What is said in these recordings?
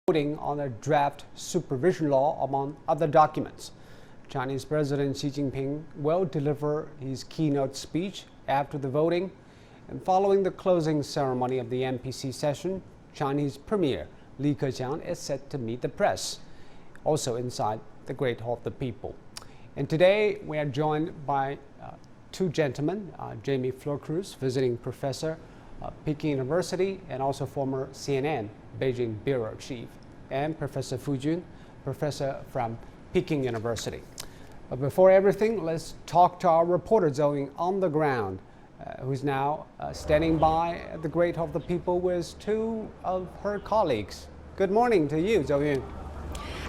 voting on a draft supervision law, among other documents. Chinese President Xi Jinping will deliver his keynote speech after the voting. And following the closing ceremony of the NPC session, Chinese Premier Li Keqiang is set to meet the press, also inside the Great Hall of the People. And today we are joined by two gentlemen, Jamie Florcruz, visiting professor at Peking University and also former CNN Beijing bureau chief, and Professor Fu Jun, professor from Peking University. But before everything, let's talk to our reporter Zoe on the ground, who's now standing by at the Great Hall of the People with two of her colleagues. Good morning to you, Zoe.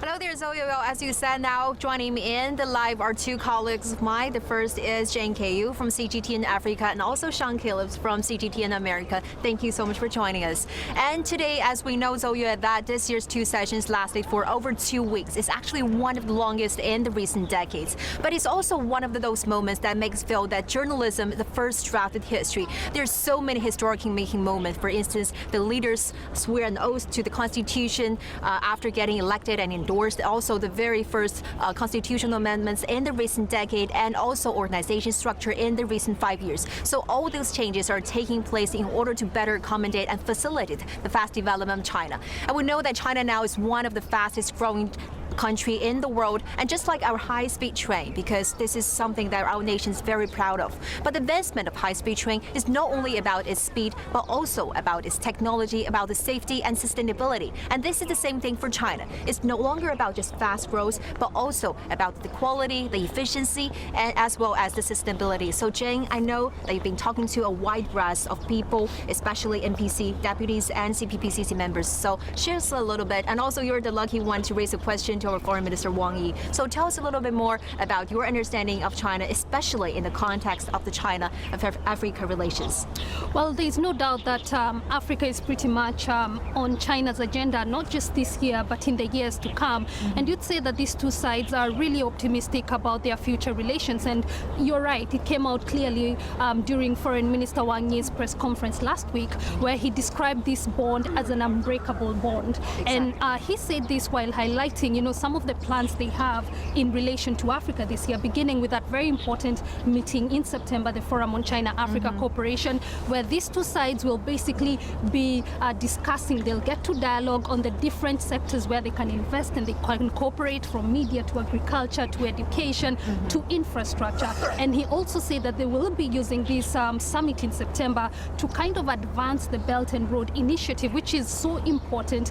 Hello there, Zoe. Well, as you said, now joining me in the live are two colleagues of mine. The first is Jane Ku from CGT in Africa, and also Sean Calebs from CGT in America. Thank you so much for joining us. And today, as we know, Zoe, that this year's two sessions lasted for over 2 weeks. It's actually one of the longest in the recent decades. But it's also one of those moments that makes feel that journalism is the first draft in history. There's so many historic-making moments. For instance, the leaders swear an oath to the Constitution after getting elected and endorsed. Also the very first constitutional amendments in the recent decade, and also organization structure in the recent 5 years. So all those changes are taking place in order to better accommodate and facilitate the fast development of China. And we know that China now is one of the fastest growing country in the world, and just like our high-speed train, because this is something that our nation is very proud of. But the advancement of high-speed train is not only about its speed, but also about its technology, about the safety and sustainability. And this is the same thing for China. It's no longer about just fast growth, but also about the quality, the efficiency, and as well as the sustainability. So Jane, I know that you've been talking to a wide breadth of people, especially NPC deputies and CPPCC members. So share us a little bit, and also you're the lucky one to raise a question to our Foreign Minister Wang Yi. So tell us a little bit more about your understanding of China, especially in the context of the China-Africa relations. Well, there's no doubt that Africa is pretty much on China's agenda, not just this year, but in the years to come. And you'd say that these two sides are really optimistic about their future relations. And you're right, it came out clearly during Foreign Minister Wang Yi's press conference last week, where he described this bond as an unbreakable bond. Exactly. And he said this while highlighting, some of the plans they have in relation to Africa this year, beginning with that very important meeting in September, the Forum on China-Africa Cooperation, where these two sides will basically be discussing. They'll get to dialogue on the different sectors where they can invest and they can cooperate, from media to agriculture to education to infrastructure. And he also said that they will be using this summit in September to kind of advance the Belt and Road Initiative, which is so important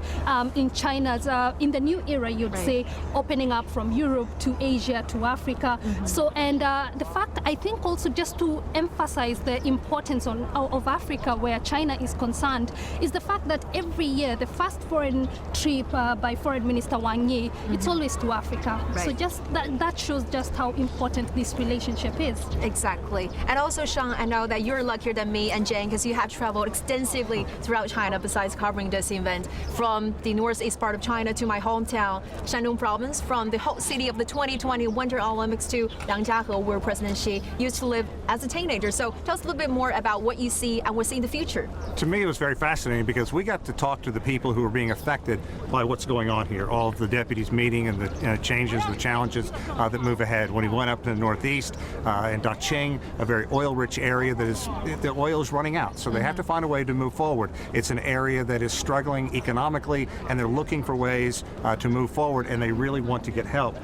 in China's, in the new era, you'd say, opening up from Europe to Asia to Africa. So, and the fact, I think also just to emphasize the importance of Africa where China is concerned, is the fact that every year the first foreign trip by Foreign Minister Wang Yi, it's always to Africa. Right. So just that shows just how important this relationship is. Exactly. And also, Sean, I know that you're luckier than me and Jane, because you have traveled extensively throughout China besides covering this event, from the northeast part of China to my hometown, Shandong province, from the host city of the 2020 Winter Olympics to Yangjiahe, where President Xi used to live as a teenager. So tell us a little bit more about what you see and what's in the future. To me, it was very fascinating because we got to talk to the people who are being affected by what's going on here, all of the deputies meeting and the changes, the challenges that move ahead. When he went up to the northeast in Daqing, a very oil-rich area the oil is running out, so they have to find a way to move forward. It's an area that is struggling economically, and they're looking for ways to move forward, and they really want to get help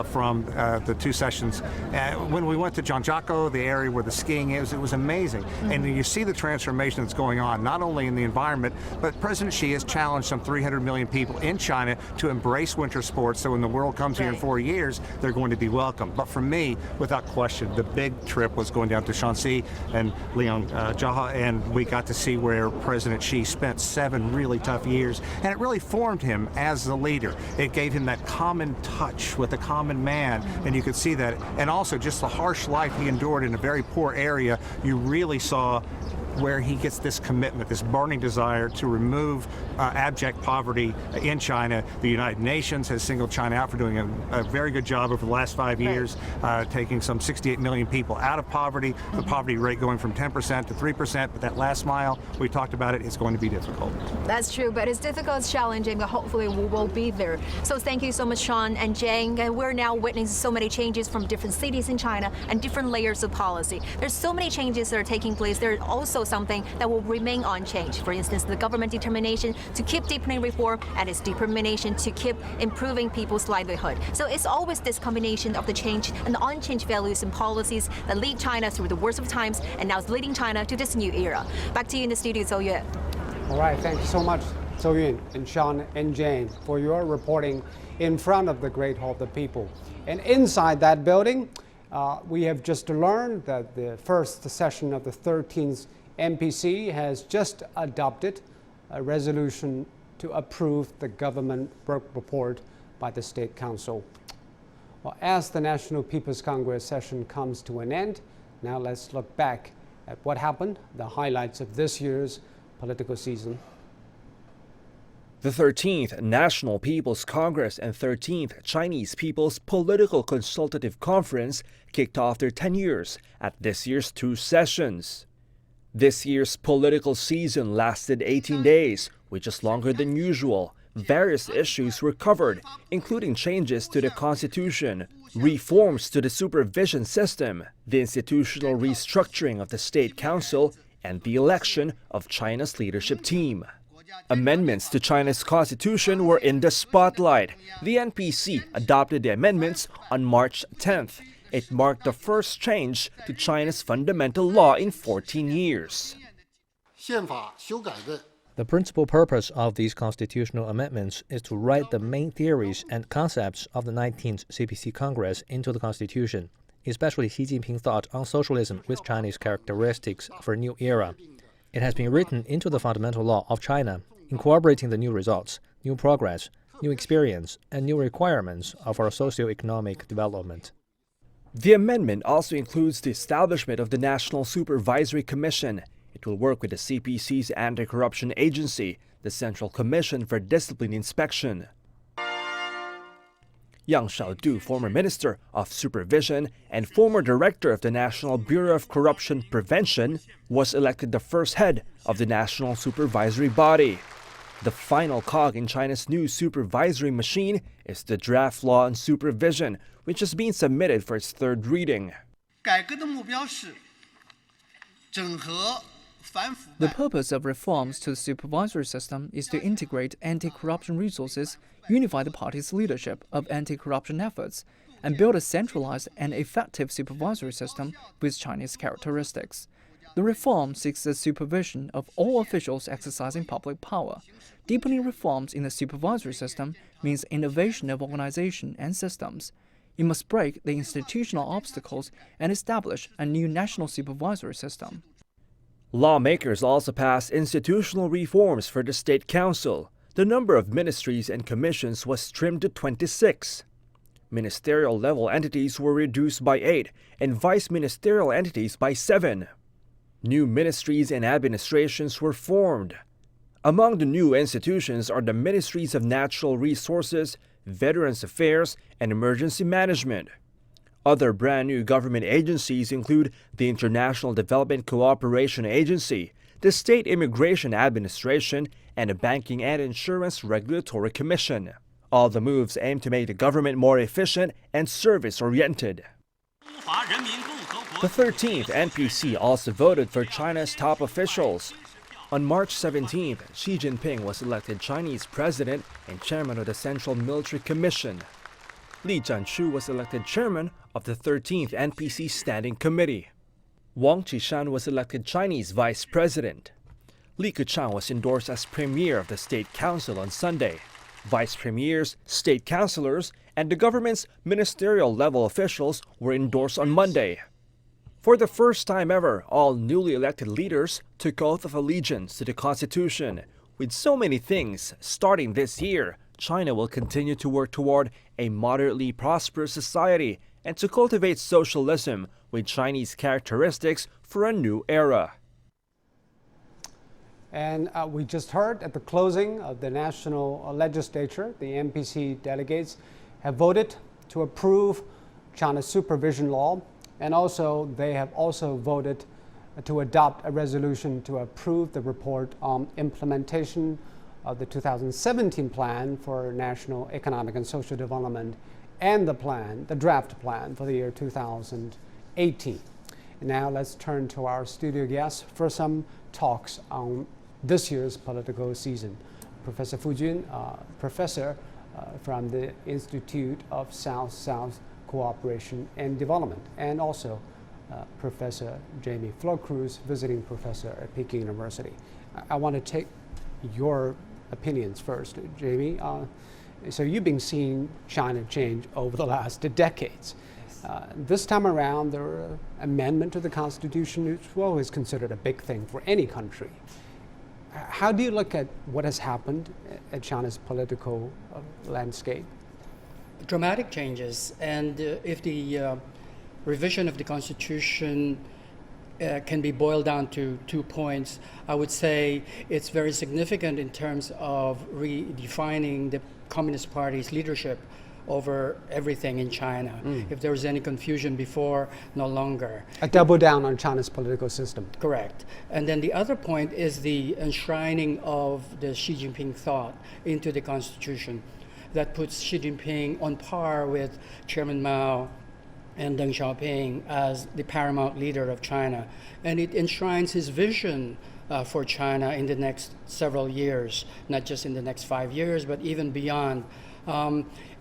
from the two sessions. When we went to Zhangjiakou, the area where the skiing is, it was amazing. And you see the transformation that's going on, not only in the environment, but President Xi has challenged some 300 million people in China to embrace winter sports, so when the world comes here in 4 years, they're going to be welcome. But for me, without question, the big trip was going down to Shanxi and Liangjiahe, and we got to see where President Xi spent 7 really tough years, and it really formed him as the leader. It gave him that common touch with the common man, and you could see that. And also just the harsh life he endured in a very poor area, you really saw where he gets this commitment, this burning desire to remove abject poverty in China. The United Nations has singled China out for doing a very good job over the last 5 years, taking some 68 million people out of poverty, the poverty rate going from 10% to 3%, but that last mile, we talked about it, it's going to be difficult. That's true, but it's difficult, it's challenging, but hopefully we will be there. So thank you so much, Sean and Jane. And we're now witnessing so many changes from different cities in China and different layers of policy. There's so many changes that are taking place. There's also something that will remain unchanged. For instance, the government determination to keep deepening reform and its determination to keep improving people's livelihood. So it's always this combination of the change and unchanged values and policies that lead China through the worst of times and now is leading China to this new era. Back to you in the studio, Zhou Yue. All right, thank you so much, Zhou Yun and Sean and Jane, for your reporting in front of the Great Hall of the People. And inside that building, we have just learned that the first session of the 13th NPC has just adopted a resolution to approve the government work report by the State Council. Well, as the National People's Congress session comes to an end, now let's look back at what happened, the highlights of this year's political season. The 13th National People's Congress and 13th Chinese People's Political Consultative Conference kicked off their 10 years at this year's 2 sessions. This year's political season lasted 18 days, which is longer than usual. Various issues were covered, including changes to the Constitution, reforms to the supervision system, the institutional restructuring of the State Council, and the election of China's leadership team. Amendments to China's constitution were in the spotlight. The NPC adopted the amendments on March 10th. It marked the first change to China's fundamental law in 14 years. The principal purpose of these constitutional amendments is to write the main theories and concepts of the 19th CPC Congress into the Constitution, especially Xi Jinping's thought on socialism with Chinese characteristics for a new era. It has been written into the fundamental law of China, incorporating the new results, new progress, new experience, and new requirements of our socio-economic development. The amendment also includes the establishment of the National Supervisory Commission. It will work with the CPC's Anti-Corruption Agency, the Central Commission for Discipline Inspection. Yang Shaodu, former Minister of Supervision and former Director of the National Bureau of Corruption Prevention, was elected the first head of the National Supervisory Body. The final cog in China's new supervisory machine is the draft law on supervision, which has been submitted for its 3rd reading. The purpose of reforms to the supervisory system is to integrate anti-corruption resources, unify the party's leadership of anti-corruption efforts, and build a centralized and effective supervisory system with Chinese characteristics. The reform seeks the supervision of all officials exercising public power. Deepening reforms in the supervisory system means innovation of organization and systems. It must break the institutional obstacles and establish a new national supervisory system. Lawmakers also passed institutional reforms for the State Council. The number of ministries and commissions was trimmed to 26. Ministerial-level entities were reduced by 8 and vice-ministerial entities by 7. New ministries and administrations were formed. Among the new institutions are the Ministries of Natural Resources, Veterans Affairs, and Emergency Management. Other brand-new government agencies include the International Development Cooperation Agency, the State Immigration Administration, and the Banking and Insurance Regulatory Commission. All the moves aim to make the government more efficient and service-oriented. The 13th NPC also voted for China's top officials. On March 17th, Xi Jinping was elected Chinese president and chairman of the Central Military Commission. Li Zhanshu was elected chairman of the 13th NPC Standing Committee. Wang Qishan was elected Chinese vice president. Li Keqiang was endorsed as premier of the State Council on Sunday. Vice premiers, state councilors, and the government's ministerial-level officials were endorsed on Monday. For the first time ever, all newly elected leaders took oath of allegiance to the Constitution. With so many things starting this year, China will continue to work toward a moderately prosperous society and to cultivate socialism with Chinese characteristics for a new era. And we just heard at the closing of the national legislature, the NPC delegates have voted to approve China's supervision law, and also they have also voted to adopt a resolution to approve the report on implementation of the 2017 plan for national economic and social development and the draft plan for the year 2018. And now let's turn to our studio guests for some talks on this year's political season. Professor Fu Jun, professor from the Institute of South-South Cooperation and Development, and also Professor Jamie Flo-Cruz, visiting professor at Peking University. I want to take your opinions first, Jamie. So you've been seeing China change over the last decades. This time around, there were an amendment to the Constitution, which was always considered a big thing for any country. How do you look at what has happened at China's political landscape? Dramatic changes, and if the revision of the Constitution can be boiled down to 2 points, I would say it's very significant in terms of redefining the Communist Party's leadership over everything in China. If there was any confusion before, no longer. A double down on China's political system. Correct. And then the other point is the enshrining of the Xi Jinping thought into the Constitution. That puts Xi Jinping on par with Chairman Mao and Deng Xiaoping as the paramount leader of China. And it enshrines his vision for China in the next several years, not just in the next 5 years, but even beyond.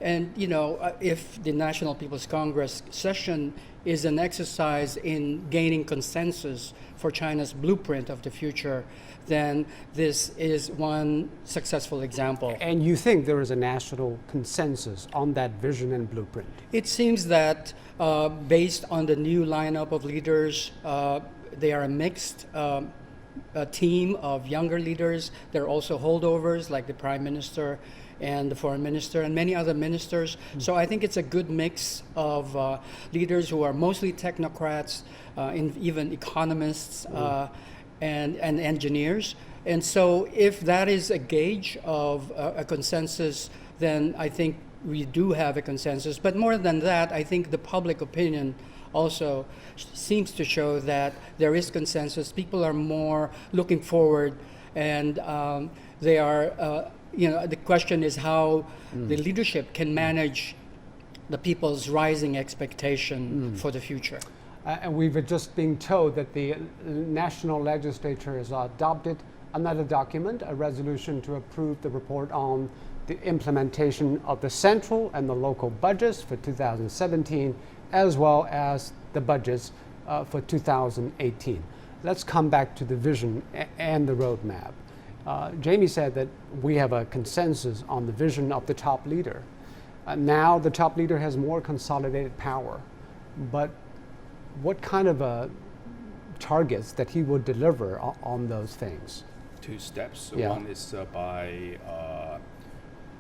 And you know, if the National People's Congress session is an exercise in gaining consensus for China's blueprint of the future, then this is one successful example. And you think there is a national consensus on that vision and blueprint? It seems that based on the new lineup of leaders, they are a mixed team of younger leaders. There are also holdovers like the Prime Minister and the Foreign Minister and many other ministers. So I think it's a good mix of leaders who are mostly technocrats, even economists and engineers. And so if that is a gauge of a consensus, then I think we do have a consensus. But more than that, I think the public opinion also seems to show that there is consensus. People are more looking forward, and they are, you know, the question is how the leadership can manage the people's rising expectation for the future. And we've just been told that the national legislature has adopted another document, a resolution to approve the report on the implementation of the central and the local budgets for 2017, as well as the budgets for 2018. Let's come back to the vision and the roadmap. Jamie said that we have a consensus on the vision of the top leader. Now the top leader has more consolidated power, but what kind of targets that he would deliver on those things? 2 steps. Yeah. One is by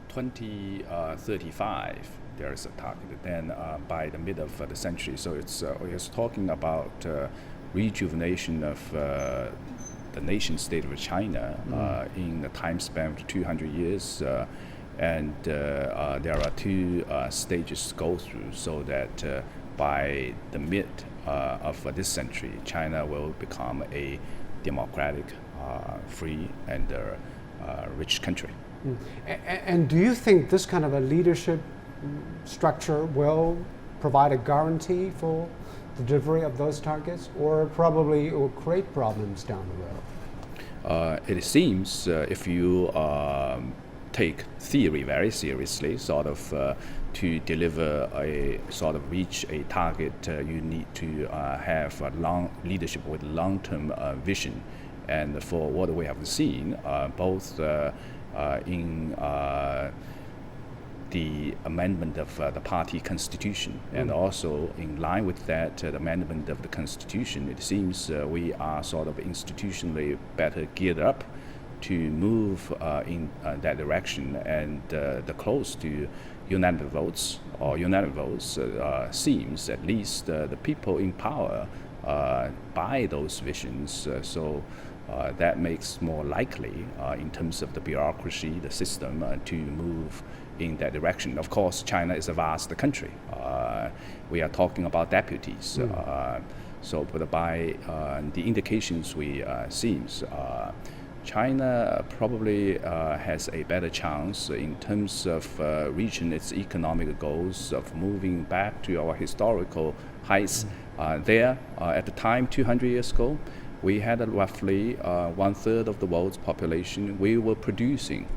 2035, there is a target. Then by the mid of the century, so it's talking about rejuvenation of the nation state of China in the time span of 200 years. And there are 2 stages to go through, so that by the mid of this century, China will become a democratic, free, and rich country. And do you think this kind of a leadership structure will provide a guarantee for the delivery of those targets, or probably it will create problems down the road? It seems if you take theory very seriously, sort of to deliver a sort of reach a target, you need to have a long leadership with long-term vision. And for what we have seen, both in the amendment of the party constitution, and also in line with that, the amendment of the constitution, it seems we are sort of institutionally better geared up to move in that direction, and the close to unanimous votes seems at least the people in power buy those visions. So that makes more likely in terms of the bureaucracy, the system, to move in that direction. Of course, China is a vast country. We are talking about deputies. But by the indications we seems, China probably has a better chance in terms of reaching its economic goals of moving back to our historical heights. There, at the time, 200 years ago, we had roughly 1/3 of the world's population. We were producing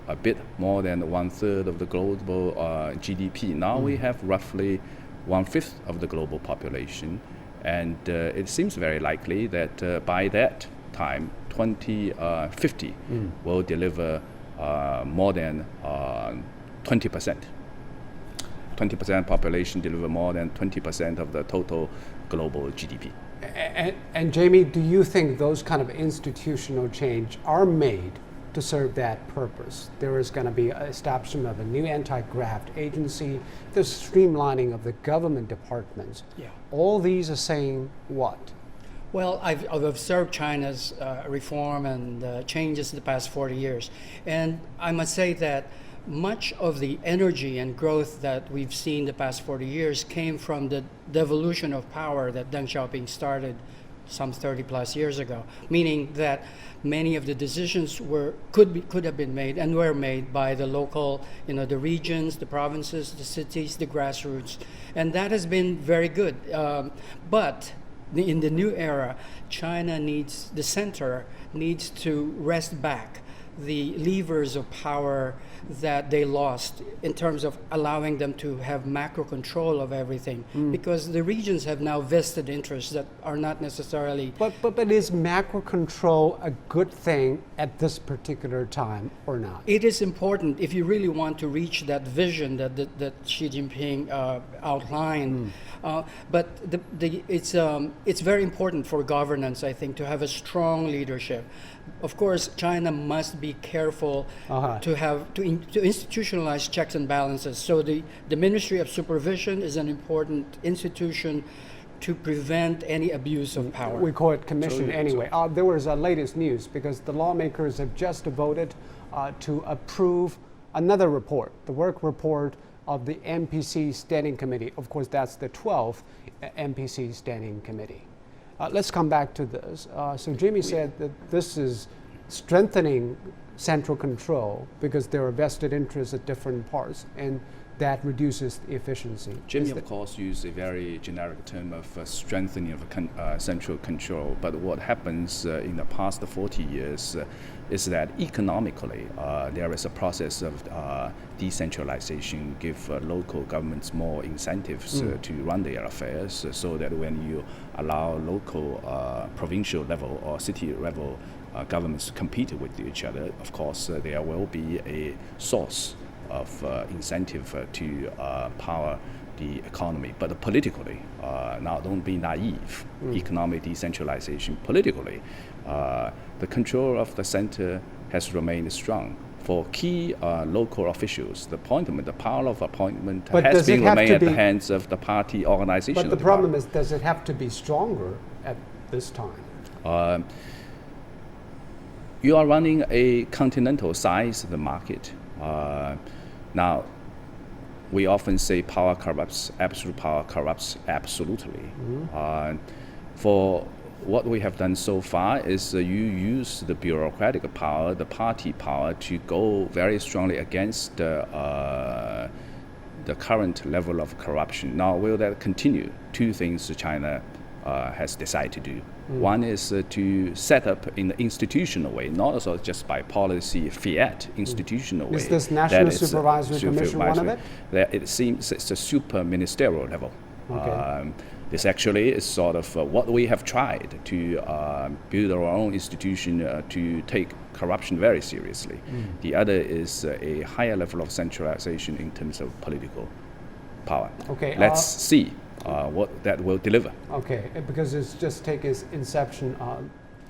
a bit more than 1/3 of the global GDP. Now we have roughly 1/5 of the global population. And it seems very likely that by that time, 2050 will deliver more than 20%. 20% population deliver more than 20% of the total global GDP. And Jamie, do you think those kind of institutional change are made to serve that purpose? There is going to be establishment of a new anti-graft agency, the streamlining of the government departments. Yeah. All these are saying what? Well, I've observed China's reform and changes in the past 40 years. And I must say that much of the energy and growth that we've seen the past 40 years came from the devolution of power that Deng Xiaoping started some 30 plus years ago, meaning that many of the decisions could have been made and were made by the local, the regions, the provinces, the cities, the grassroots. And that has been very good. But in the new era, the center needs to wrest back the levers of power that they lost in terms of allowing them to have macro control of everything, because the regions have now vested interests that are not necessarily. But is macro control a good thing at this particular time or not? It is important if you really want to reach that vision that Xi Jinping outlined. But it's very important for governance, I think, to have a strong leadership. Of course, China must be careful to institutionalize checks and balances. So the Ministry of Supervision is an important institution to prevent any abuse of power. We call it commission anyway. There was latest news because the lawmakers have just voted to approve another report, the work report of the NPC Standing Committee. Of course, that's the 12th NPC Standing Committee. Let's come back to this. So Jamie said that this is strengthening central control because there are vested interests at different parts, and that reduces efficiency. Jamie, of course, used a very generic term of strengthening of central control. But what happens in the past 40 years is that economically there is a process of decentralization, give local governments more incentives to run their affairs, so that when you allow local, provincial level or city level governments to compete with each other, of course there will be a source of incentive to power the economy. But politically, now don't be naive, economic decentralization, politically, the control of the center has remained strong. For key local officials, the power of appointment has been remained at the hands of the party organization. But the problem is, does it have to be stronger at this time? You are running a continental size of the market. Now, we often say power corrupts, absolute power corrupts absolutely. For what we have done so far is you use the bureaucratic power, the party power, to go very strongly against the current level of corruption. Now, will that continue? Two things China has decided to do. One is to set up in the institutional way, not also just by policy, fiat, institutional way. Is this National Supervisory Commission one of it? It seems it's a super ministerial level. Okay. This actually is sort of what we have tried to build our own institution to take corruption very seriously. The other is a higher level of centralization in terms of political power. Okay. Let's see what that will deliver. Okay, because it's just taken its inception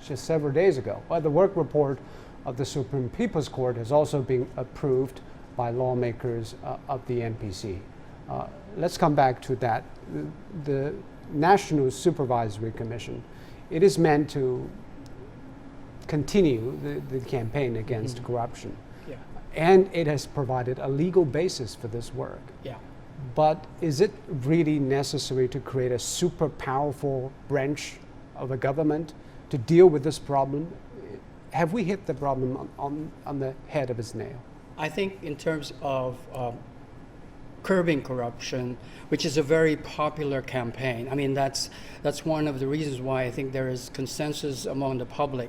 just several days ago. But the work report of the Supreme People's Court has also been approved by lawmakers of the NPC. Let's come back to that. The National Supervisory Commission, it is meant to continue the campaign against corruption. Yeah. And it has provided a legal basis for this work. Yeah. But is it really necessary to create a super powerful branch of a government to deal with this problem? Have we hit the problem on the head of its nail? I think in terms of curbing corruption, which is a very popular campaign. I mean, that's one of the reasons why I think there is consensus among the public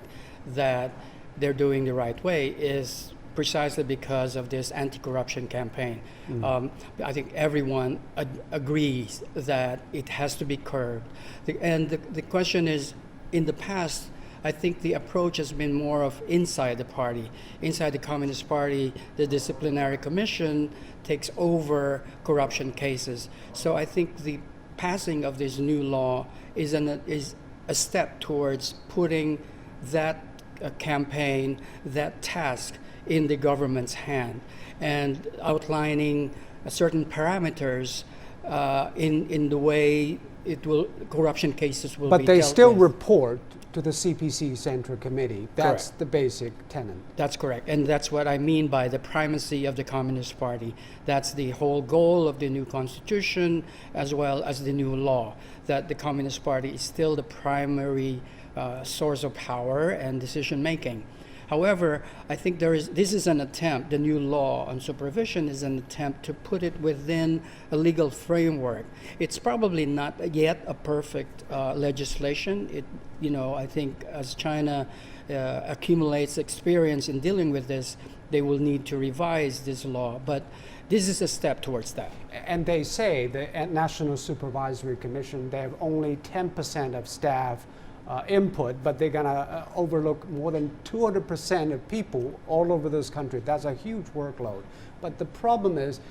that they're doing the right way, is precisely because of this anti-corruption campaign. I think everyone agrees that it has to be curbed. The question is, in the past, I think the approach has been more of inside the party. Inside the Communist Party, the disciplinary commission takes over corruption cases. So I think the passing of this new law is a step towards putting that campaign, that task in the government's hand, and outlining certain parameters in the way corruption cases will be dealt with. But they still report to the CPC Central Committee. That's Correct. the basic tenet. That's correct. And that's what I mean by the primacy of the Communist Party. That's the whole goal of the new constitution as well as the new law, that the Communist Party is still the primary source of power and decision making. However, I think this is an attempt, the new law on supervision is an attempt to put it within a legal framework. It's probably not yet a perfect legislation. I think as China accumulates experience in dealing with this, they will need to revise this law. But this is a step towards that. And they say the National Supervisory Commission, they have only 10% of staff input, but they're going to overlook more than 200% of people all over this country. That's a huge workload. But the problem is,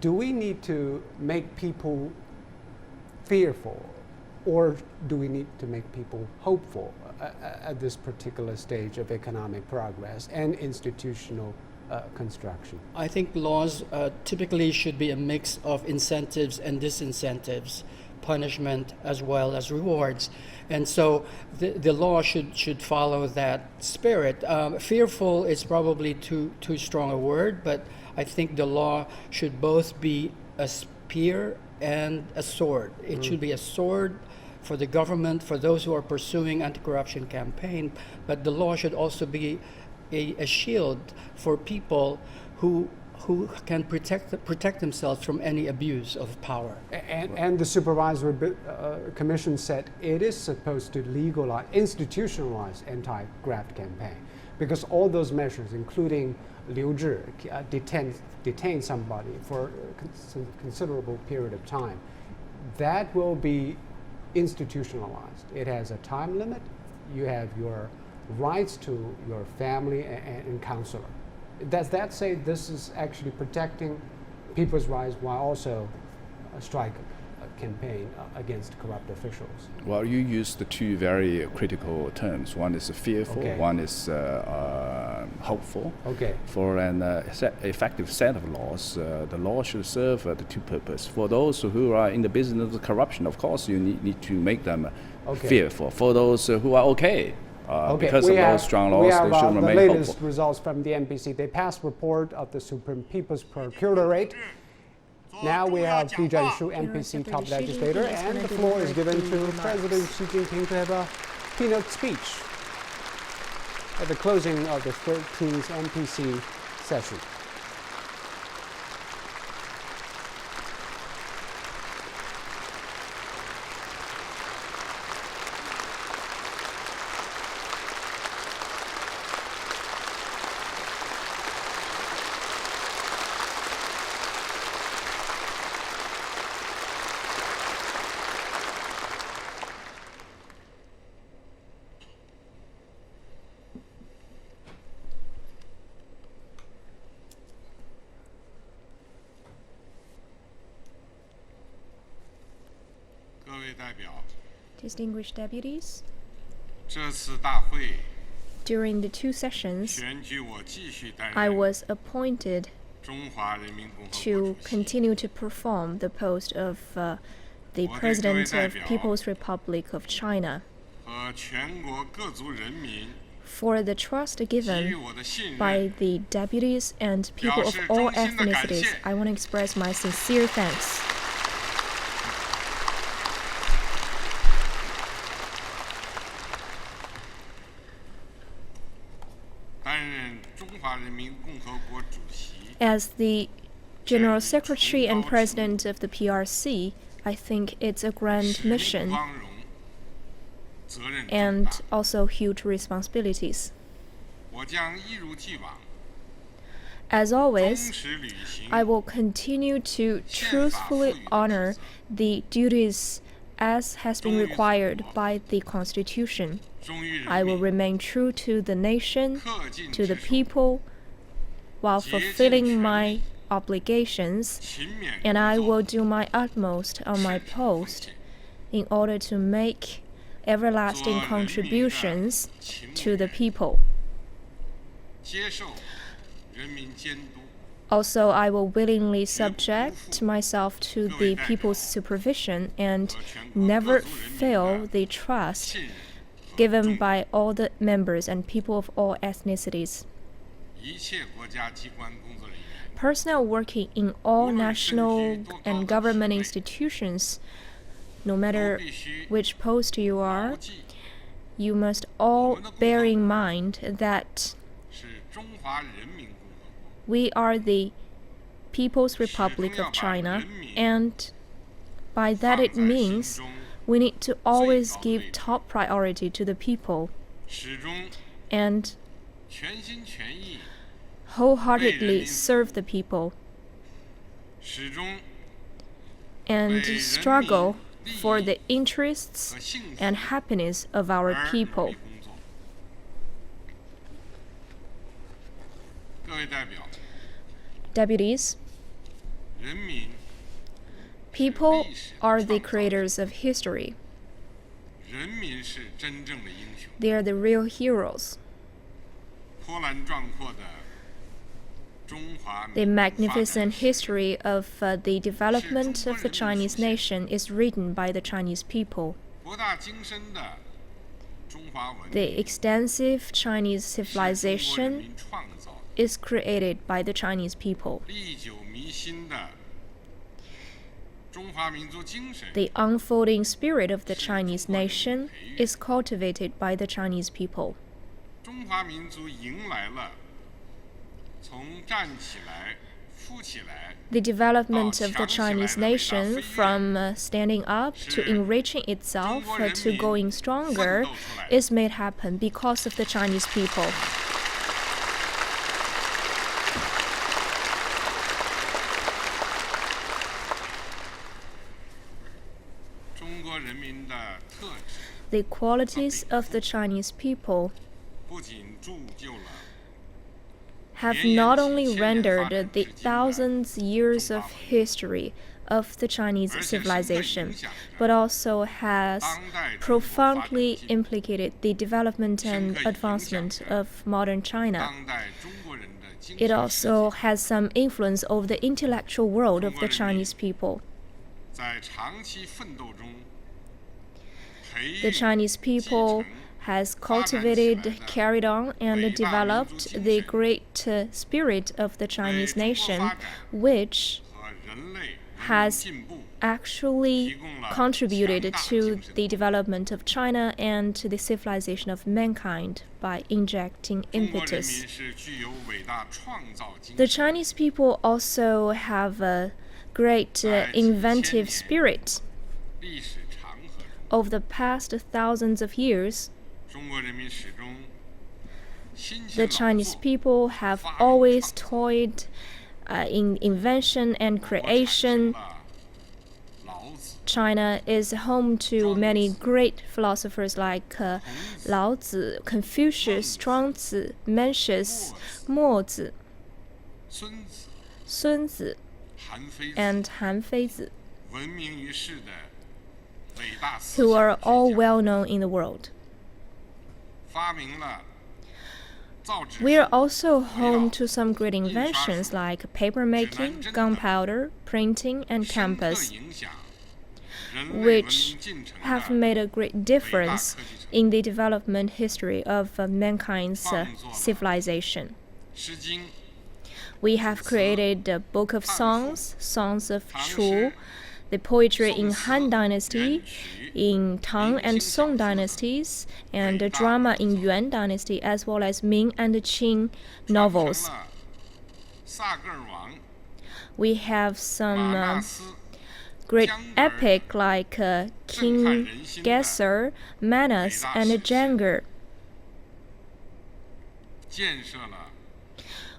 do we need to make people fearful, or do we need to make people hopeful at this particular stage of economic progress and institutional construction? I think laws typically should be a mix of incentives and disincentives, punishment as well as rewards. And so the law should follow that spirit. Fearful is probably too strong a word, but I think the law should both be a spear and a sword. It should be a sword for the government, for those who are pursuing anti-corruption campaign, but the law should also be a shield for people who can protect themselves from any abuse of power. And the Supervisory Commission said it is supposed to institutionalize anti-graft campaign, because all those measures, including Liu Zhi, detain somebody for a considerable period of time, that will be institutionalized. It has a time limit. You have your rights to your family and counselor. Does that say this is actually protecting people's rights while also striking a campaign against corrupt officials? Well, you used the two very critical terms. One is fearful, Okay. one is hopeful. Okay. For an effective set of laws, the law should serve the two purposes. For those who are in the business of corruption, of course, you need to make them fearful. For those who are because of those strong laws, they should remain the latest hopeful. results from the NPC. They passed report of the Supreme People's Procuratorate. Now we have Hu Zhenshu, NPC top legislator, and the floor is given to President Xi Jinping to have a keynote speech at the closing of the 13th NPC session. Distinguished deputies, 这次大会 during the two sessions, 选举我继续担 I 任 was appointed 中华人民共和国 to 主席。 continue to perform the post of the President of People's Republic of China. 和全国各族人民 for the trust 给予 given 我的信 by 任， the deputies and people of all 表示衷心的感谢。 ethnicities. I want to express my sincere thanks. 担任中华人民共和国主席， As the General Secretary and President of the PRC, I think it's a grand 使命 mission 光荣，责任重 and 大。 also huge responsibilities. 我将一如既往， As 忠 always, 实履行 I will continue to truthfully honor the duties as has been required by the Constitution. 忠于人 I will 民， remain true to the nation, 恪尽 to the 职守， people, while 竭尽 fulfilling 全 my 力， obligations, 勤勉 and I 工作 will do my utmost on my 甚至奉 post 献 in order to make everlasting 做人民的 contributions 勤 to 务 the 人， people. 接受人民监督， Also, I will willingly subject myself to the people's supervision and never fail the trust 信任和 given 忠 by all the members and people of all ethnicities. 一切国家机关工作人员， Personnel working in all 无论 national 身居多高的 and 职 government 位， institutions, no 都 matter 必须 which post you 牢 are, 记 you must all bear in mind that 是中华人民共和国， we are the People's Republic of China, and by that 放 it 在心 means 中， we need to always give top priority to the people 始终 and 全心全意， wholeheartedly serve the people 始终 and struggle for the interests 和幸福 and happiness of our 而努 people. 力工作。各位代表， Deputies, 人民 people are the creators of history. 人民是真正的英雄。 They are the real heroes. 波澜壮阔的中华 The 民族发展 magnificent 史 history of the development of the Chinese nation is written by the Chinese people. 博大精深的中华文 The 明 extensive Chinese 是中国人 civilization 民创造的， is created by the Chinese people. 历久弥新的中华民族精神 The unfolding spirit of the Chinese nation is cultivated by the Chinese people. 中华民族迎来了从站起来、富起来 The development of the Chinese nation from standing up to enriching itself to going stronger is made happen because of the Chinese people. 中国人民的特质， The qualities of the Chinese people 不仅铸就了 have not only rendered the thousands years of history of the Chinese civilization, but also has profoundly implicated the development and advancement of modern China. 当代中国人的精 It 神世 also 界， has some influence over the intellectual world of the Chinese people. 在长期奋斗中，培 The 育 Chinese 继 people 承 has cultivated, carried on, and developed the great spirit of the Chinese nation, which 和人类人民 has 进步 actually contributed to the development of China and to the civilization of mankind by injecting 中国人 impetus. 民是具有伟大创造精 The 神， Chinese people also have a great inventive spirit. 历史长河中， Over the past thousands of years, 中国人民始终辛 the 勤劳 Chinese 作， people have 发明 always 创造 toiled in invention and 中国产生 creation. 了老子、 China is home to many great philosophers like Lao Tzu, Confucius, Zhuangzi, Mencius, Mozi, 孙子、 Sun Tzu, 韩非子 and Han Feizi, 闻名于世的伟大思 who 想 are all 家 well known in the world. 发明了造纸 We are 术、 also home to some great inventions like paper making, gunpowder, printing, and 深刻 compass. 影响 which have made a great difference in the development history of mankind's civilization. We have created the Book of Songs, Songs of Chu, the poetry in Han Dynasty, in Tang and Song dynasties, and the drama in Yuan Dynasty, as well as Ming and Qing novels. We have some great epic like King Gesser, Manas, and Jangar.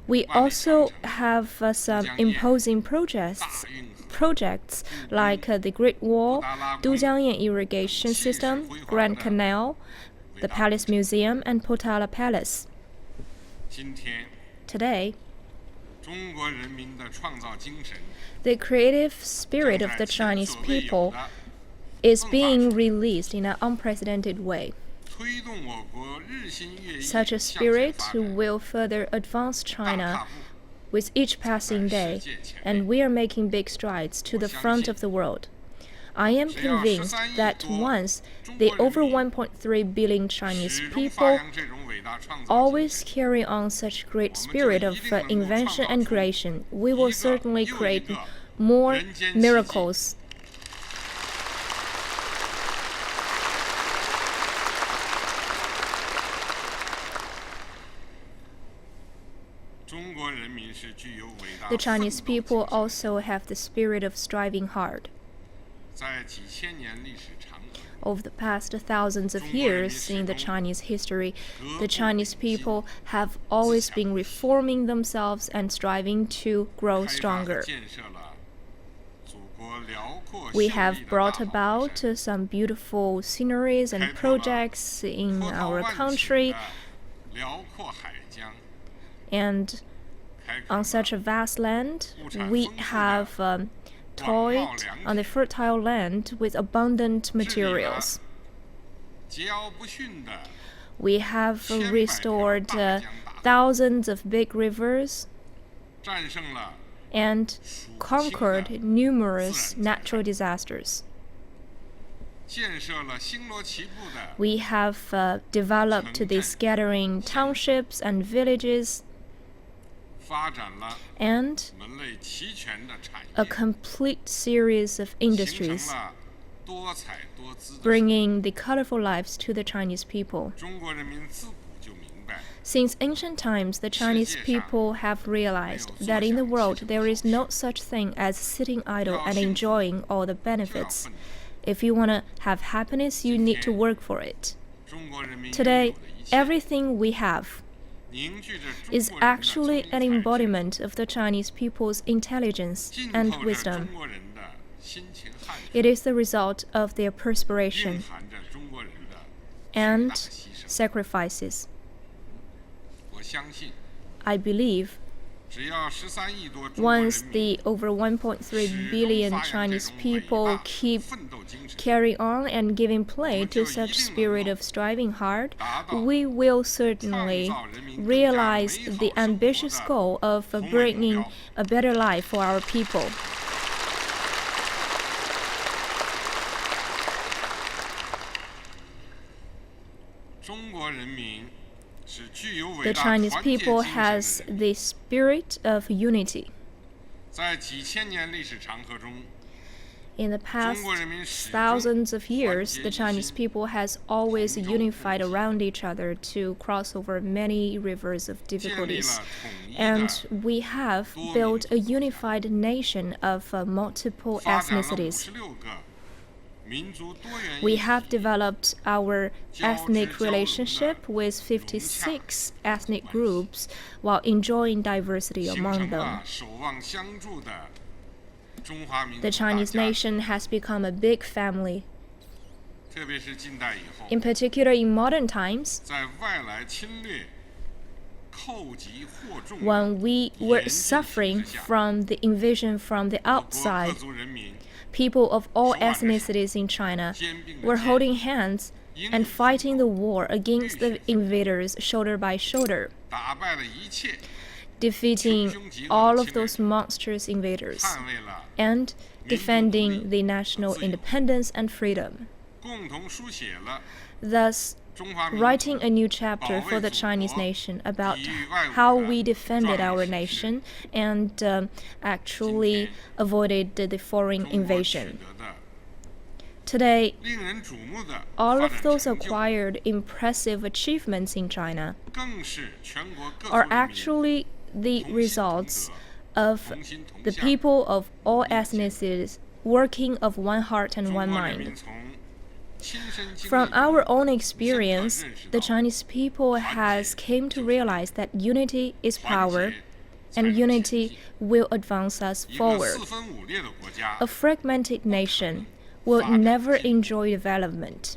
We also have some imposing projects like the Great Wall, Dujiangyan Irrigation System, Grand Canal, the Palace Museum, and Potala Palace. Today, the creative spirit of the Chinese people is being released in an unprecedented way. Such a spirit will further advance China with each passing day, and we are making big strides to the front of the world. I am convinced that once the over 1.3 billion Chinese people always carry on such great spirit of invention and creation, we will certainly create more miracles. The Chinese people also have the spirit of striving hard. Over the past thousands of years in the Chinese history, the Chinese people have always been reforming themselves and striving to grow stronger. We have brought about some beautiful sceneries and projects in our country, and on such a vast land, we have toiled on the fertile land with abundant materials. We have restored thousands of big rivers and conquered numerous natural disasters. We have developed the scattering townships and villages and a complete series of industries, bringing the colorful lives to the Chinese people. Since ancient times, the Chinese people have realized that in the world there is no such thing as sitting idle and enjoying all the benefits. If you want to have happiness, you need to work for it. Today, everything we have is actually an embodiment of the Chinese people's intelligence and wisdom. It is the result of their perspiration and sacrifices. I believe once the over 1.3 billion Chinese people keep carrying on and giving play to such spirit of striving hard, we will certainly realize the ambitious goal of bringing a better life for our people. The Chinese people has the spirit of unity. In the past thousands of years, the Chinese people has always unified around each other to cross over many rivers of difficulties. And we have built a unified nation of multiple ethnicities. We have developed our ethnic relationship with 56 ethnic groups while enjoying diversity among them. The Chinese nation has become a big family. In particular, in modern times, when we were suffering from the invasion from the outside, people of all ethnicities in China were holding hands and fighting the war against the invaders shoulder by shoulder, defeating all of those monstrous invaders and defending the national independence and freedom. 共同书写了 Thus, 中华民 writing 族 a new chapter for the Chinese nation about how we defended our nation and actually avoided the foreign 中国取 invasion. 得的 Today, 令人瞩目的 all 发 of 展 those 成就， acquired impressive achievements in China 更是全国各族 are 人民 actually the 同心同 results 德 of 同心同 the 向 people of all ethnicities working of one heart and 中 one 国人民 mind. 从亲身经 From 历 our own experience, the Chinese people has came to realize that unity is 团 power 结 and unity will advance us 一个 forward. 四分五裂的国家 A，fragmented nation will never enjoy development.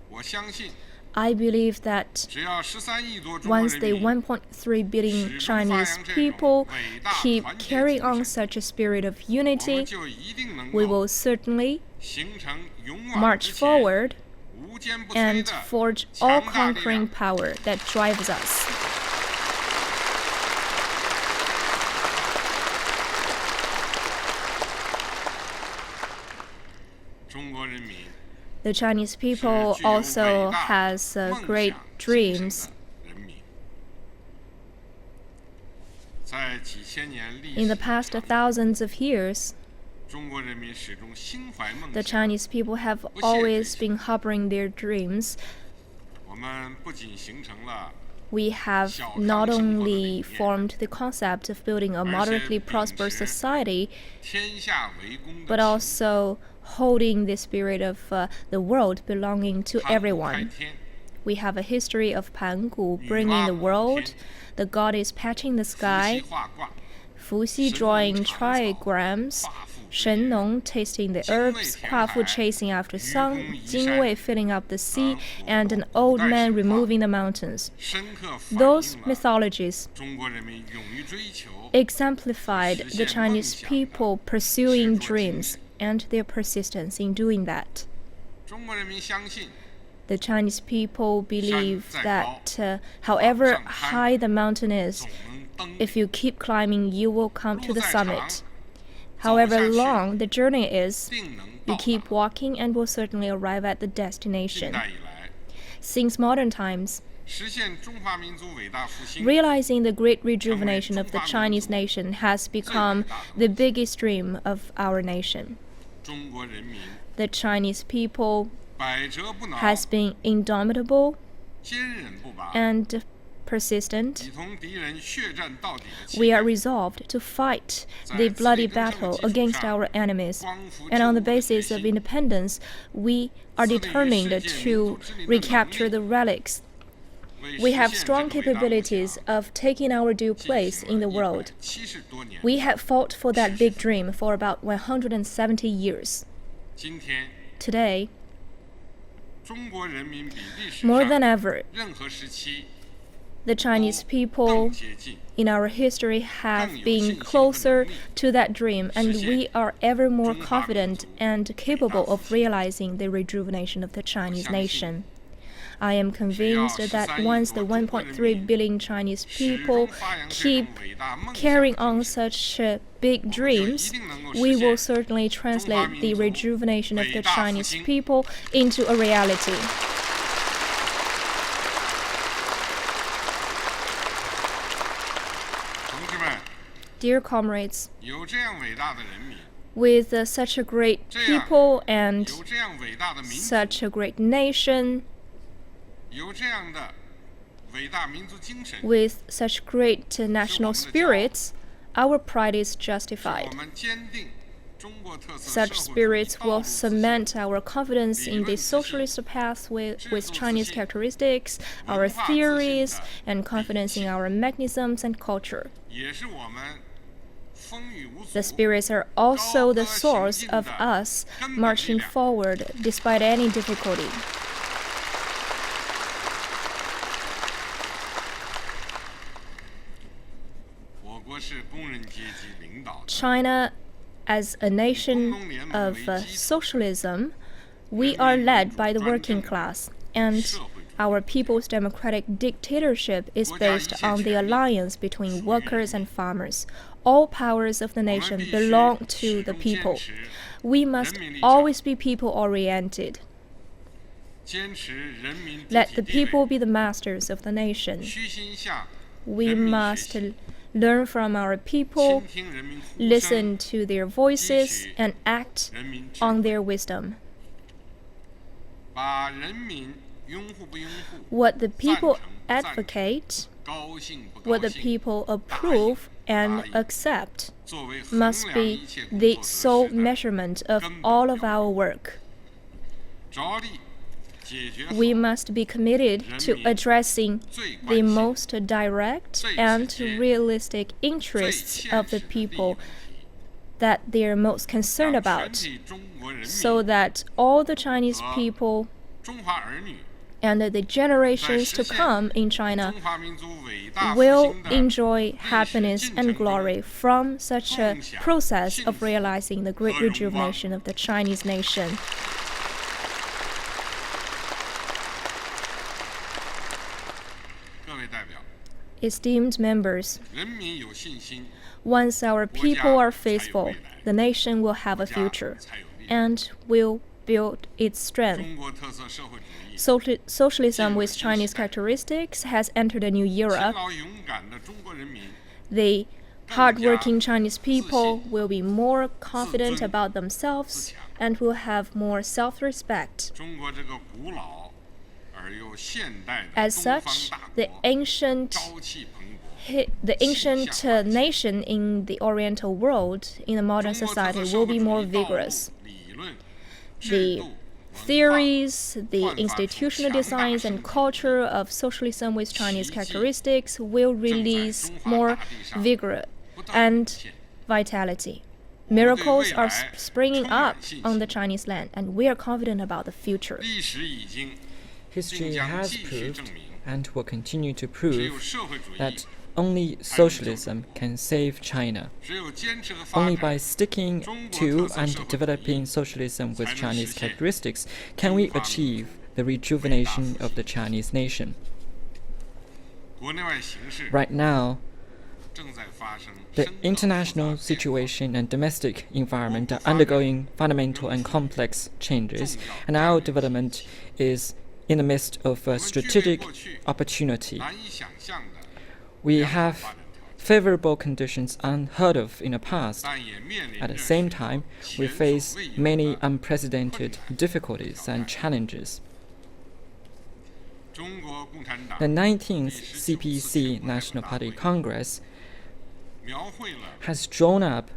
我相信 I believe that 只要13亿多中国 once 人 the 民 1.3 billion Chinese people keep carrying on such a spirit of 我们 unity, 就一定能 we 够 will certainly 形成勇往 march 直前 forward 无坚不摧 and 的 forge 强 all 大力 conquering 量。 power that drives us. 中国人民 The Chinese 是 people 具有 also 伟大 has 梦 great 想 dreams. 精神的人民。在几千年历 In the 史 past 长 thousands of years, 中国人民始终心怀梦 the 想。 Chinese people have always been harboring their dreams. 我们不仅形成了 We have not only formed the concept of building a moderately prosperous society, 天下为公 but 的 also holding the spirit of the world belonging to 开 everyone. 天， We have a history of Pangu bringing the world, the goddess patching the 伏羲 sky, 画卦， Fuxi drawing trigrams, Shen Nong tasting the herbs, Kuafu chasing after sun, Jingwei filling up the sea, and an old man removing the mountains. 深刻反 Those 映了 mythologies 中国人民勇于追求， exemplified the Chinese people pursuing dreams and their persistence in doing that. 中国人民相信 The Chinese people believe that however high the mountain is, 总能登 if you keep climbing, you will come to the summit. However long the journey is, 定能 you 到 keep 达。 walking and will certainly arrive at the 近 destination. 代以来， Since modern times, 实现中华民族伟大复兴， realizing the great rejuvenation of the Chinese nation has become the biggest dream of our nation. 中国人民 The Chinese people 百折不挠， has been indomitable 坚韧不拔， and persistent. 以同敌人血战到底的气 We are 概， resolved to fight the bloody battle against our enemies. And on the basis of independence, we are determined to recapture the relics. 为 We 实 have 现 strong 这个伟大梦 capabilities 想 of taking our due 进 place 行 in 了 the world. 170多年。 We have fought for that big dream for about 170 years. 今天， Today, 中国人民比历史 more than 上 ever, 任何时期 the Chinese 更 people 接近。 in our history have been closer to that dream, and we are ever more confident and capable of realizing the rejuvenation of the Chinese nation. I am convinced that once the 1.3 billion Chinese people keep carrying on such big dreams, we will certainly translate the rejuvenation of the Chinese people into a reality. 同志们， Dear comrades, 有这样伟大的人民， with such a great people and 有这样伟大的民族， such a great nation, 有这样的伟大民族精神， with such great national spirits, our pride is 使 justified. 我们坚定中国特色 Such 社会主义 spirits 道 will 路自信 cement our confidence in the socialist path with Chinese characteristics, our theories, and confidence in our mechanisms and culture. 也是我们风雨无阻 The spirits are also the source of us marching forward despite any difficulty. China, as a nation of socialism, we are led by the working class, and our people's democratic dictatorship is based on the alliance between workers and farmers. All powers of the nation belong to the people. We must always be people-oriented. Let the people be the masters of the nation. We must learn from our people, listen to their voices, and act on their wisdom. What the people advocate, what the people approve and accept, must be the sole measurement of all of our work. We must be committed to addressing the most direct and realistic interests of the people that they are most concerned about, so that all the Chinese people and the generations to come in China will enjoy happiness and glory from such a process of realizing the great rejuvenation of the Chinese nation. Esteemed members, once our people are faithful, the nation will have a future and will build its strength. Socialism with Chinese characteristics has entered a new era. The hardworking Chinese people will be more confident about themselves and will have more self-respect. As such, the ancient nation in the Oriental world, in the modern society, will be more vigorous. The theories, the institutional designs and culture of socialism with Chinese characteristics will release more vigor and vitality. Miracles are springing up on the Chinese land, and we are confident about the future. History has proved, and will continue to prove, that only socialism can save China. Only by sticking to and developing socialism with Chinese characteristics can we achieve the rejuvenation of the Chinese nation. Right now, the international situation and domestic environment are undergoing fundamental and complex changes, and our development is in the midst of a strategic opportunity. We have favorable conditions unheard of in the past. At the same time, we face many unprecedented difficulties and challenges. The 19th CPC National Party Congress has drawn up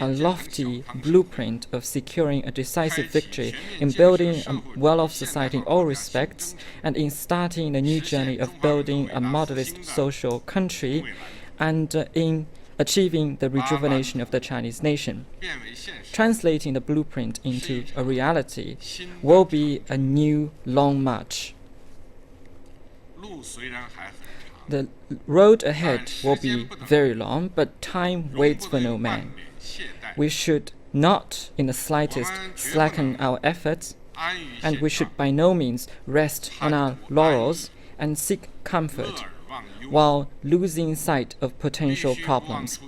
a lofty blueprint of securing a decisive victory in building a well-off society in all respects and in starting a new journey of building a modernist social country and in achieving the rejuvenation of the Chinese nation. Translating the blueprint into a reality will be a new long march. The road ahead will be very long, but time waits for no man. We should not in the slightest slacken our efforts, and we should by no means rest on our laurels and seek comfort while losing sight of potential problems.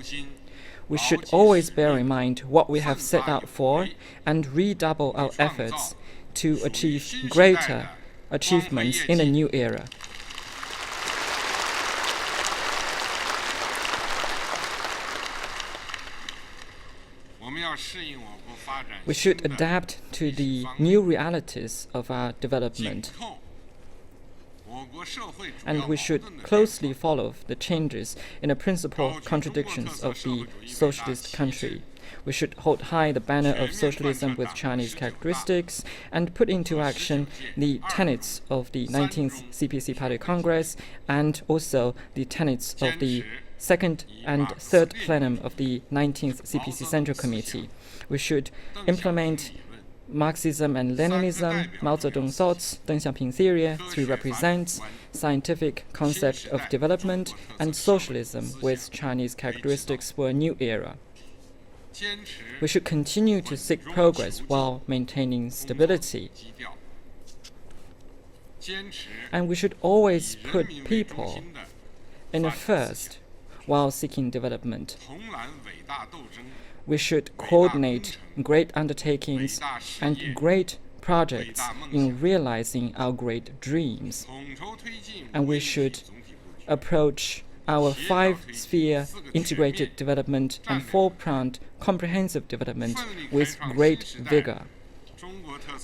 We should always bear in mind what we have set out for and redouble our efforts to achieve greater achievements in a new era. We should adapt to the new realities of our development, and we should closely follow the changes in the principal contradictions of the socialist country. We should hold high the banner of socialism with Chinese characteristics and put into action the tenets of the 19th CPC Party Congress and also the tenets of the second and third plenum of the 19th CPC Central Committee. We should implement Marxism and Leninism, Mao Zedong thoughts, Deng Xiaoping theory, three represents, scientific concept of development, and socialism with Chinese characteristics for a new era. We should continue to seek progress while maintaining stability. And we should always put people in the first while seeking development. we should coordinate great undertakings and great projects in realizing our great dreams. And we should approach our five-sphere integrated development and four-pronged comprehensive development with great vigor.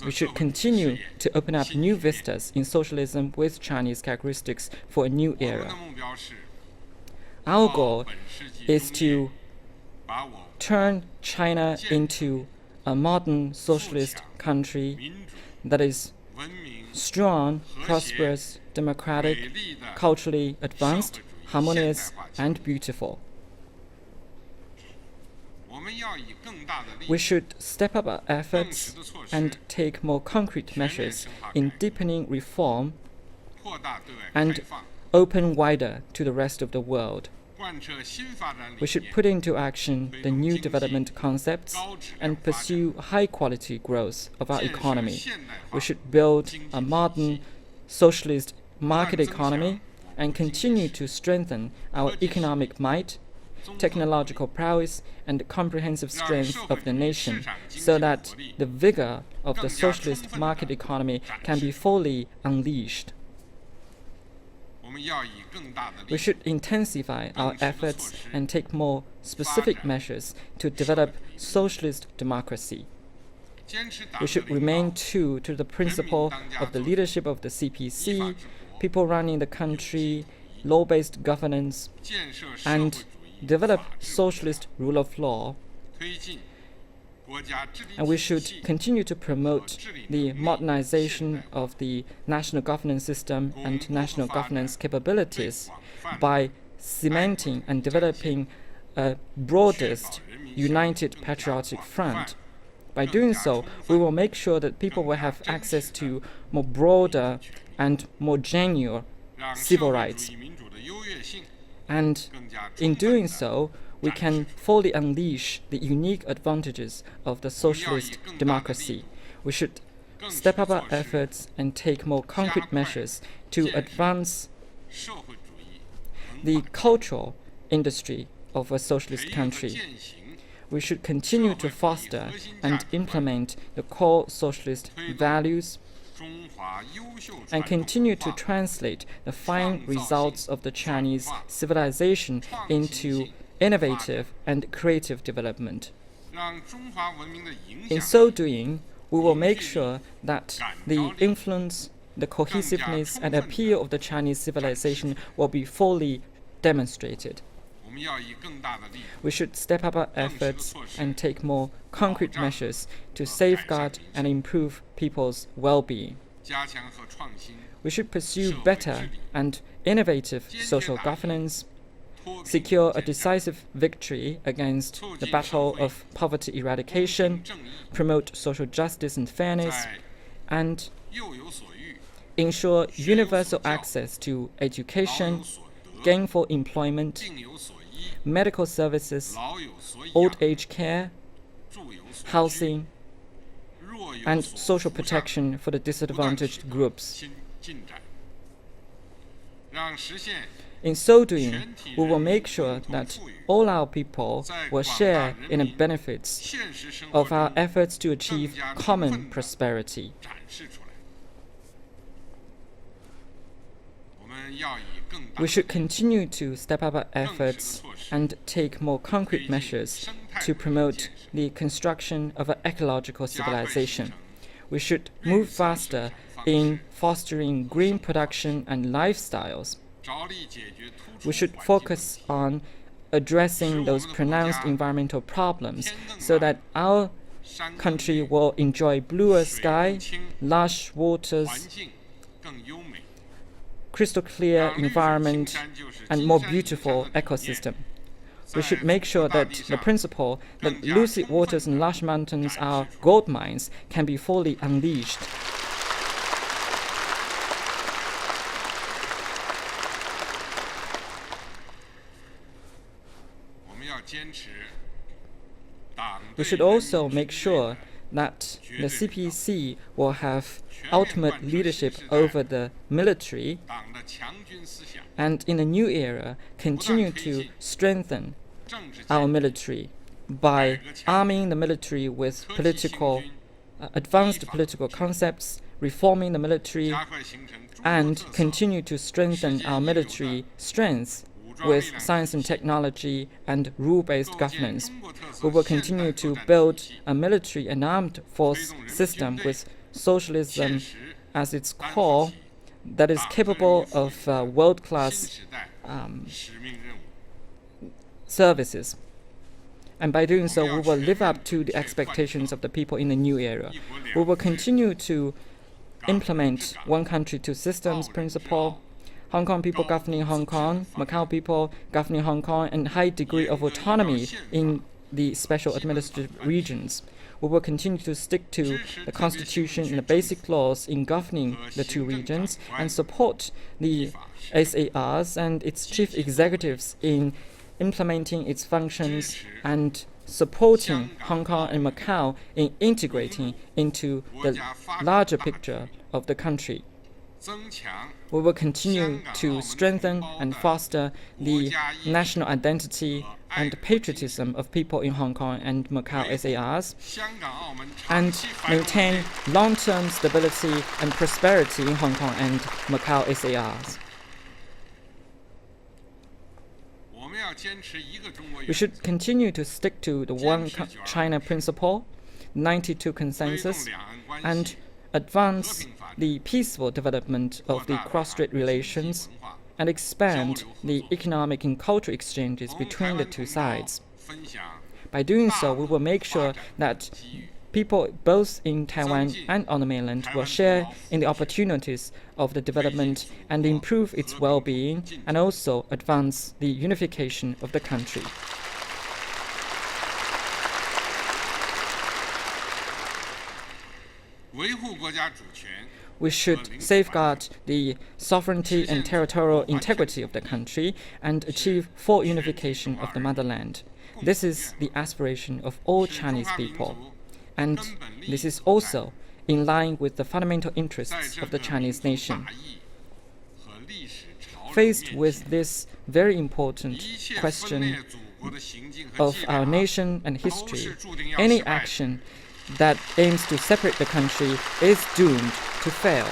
We should continue to open up new vistas in socialism with Chinese characteristics for a new era. Our goal is to turn China into a modern socialist country that is strong, prosperous, democratic, culturally advanced, harmonious, and beautiful. We should step up our efforts and take more concrete measures in deepening reform and open wider to the rest of the world. We should put into action the new development concepts and pursue high-quality growth of our economy. We should build a modern socialist market economy and continue to strengthen our economic might, technological prowess, and comprehensive strength of the nation, so that the vigor of the socialist market economy can be fully unleashed. We should intensify our efforts and take more specific measures to develop socialist democracy. We should remain true to the principle of the leadership of the CPC, people running the country, law-based governance, and develop socialist rule of law. And we should continue to promote the modernization of the national governance system and national governance capabilities by cementing and developing a broadest, united patriotic front. By doing so, we will make sure that people will have access to more broader and more genuine civil rights. And in doing so, we can fully unleash the unique advantages of the socialist democracy. We should step up our efforts and take more concrete measures to advance the cultural industry of a socialist country. We should continue to foster and implement the core socialist values and continue to translate the fine results of the Chinese civilization into innovative and creative development. In so doing, we will make sure that the influence, the cohesiveness, and appeal of the Chinese civilization will be fully demonstrated. We should step up our efforts and take more concrete measures to safeguard and improve people's well-being. We should pursue better and innovative social governance, secure a decisive victory against the battle of poverty eradication, promote social justice and fairness, and ensure universal access to education, gainful employment, medical services, old age care, housing, and social protection for the disadvantaged groups. In so doing, we will make sure that all our people will share in the benefits of our efforts to achieve common prosperity. We should continue to step up our efforts and take more concrete measures to promote the construction of an ecological civilization. We should move faster in fostering green production and lifestyles. We should focus on addressing those pronounced environmental problems so that our country will enjoy bluer sky, lush waters, crystal clear environment, and more beautiful ecosystem. We should make sure that the principle that lucid waters and lush mountains are gold mines can be fully unleashed. We should also make sure that the CPC will have ultimate leadership over the military, and in the new era continue to strengthen our military by arming the military with advanced political concepts, reforming the military, and continue to strengthen our military strength with science and technology and rule-based governance. We will continue to build a military and armed force system with socialism as its core that is capable of world-class services. And by doing so, we will live up to the expectations of the people in the new era. We will continue to implement one country, two systems principle, Hong Kong people governing Hong Kong, Macau people governing Hong Kong, and high degree of autonomy in the special administrative regions. We will continue to stick to the constitution and the basic laws in governing the two regions and support the SARs and its chief executives in implementing its functions and supporting Hong Kong and Macau in integrating into the larger picture of the country. We will continue to strengthen and foster the national identity and patriotism of people in Hong Kong and Macau SARs, and maintain long-term stability and prosperity in Hong Kong and Macau SARs. We should continue to stick to the One China principle, 92 consensus, and advance the peaceful development of the cross-strait relations and expand the economic and cultural exchanges between the two sides. By doing so, we will make sure that people both in Taiwan and on the mainland will share in the opportunities of the development and improve its well-being, and also advance the unification of the country. We should safeguard the sovereignty and territorial integrity of the country and achieve full unification of the motherland. This is the aspiration of all Chinese people, and this is also in line with the fundamental interests of the Chinese nation. Faced with this very important question of our nation and history, any action that aims to separate the country is doomed to fail.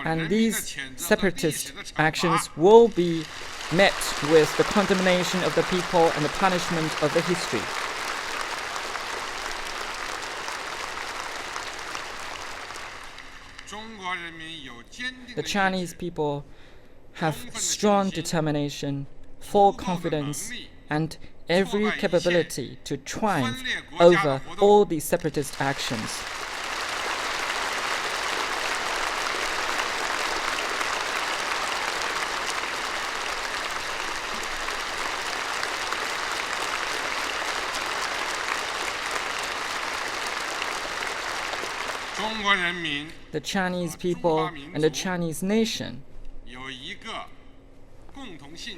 And these separatist actions will be met with the condemnation of the people and the punishment of the history. The Chinese people have strong determination, full confidence, and every capability to triumph over all these separatist actions. The Chinese people and the Chinese nation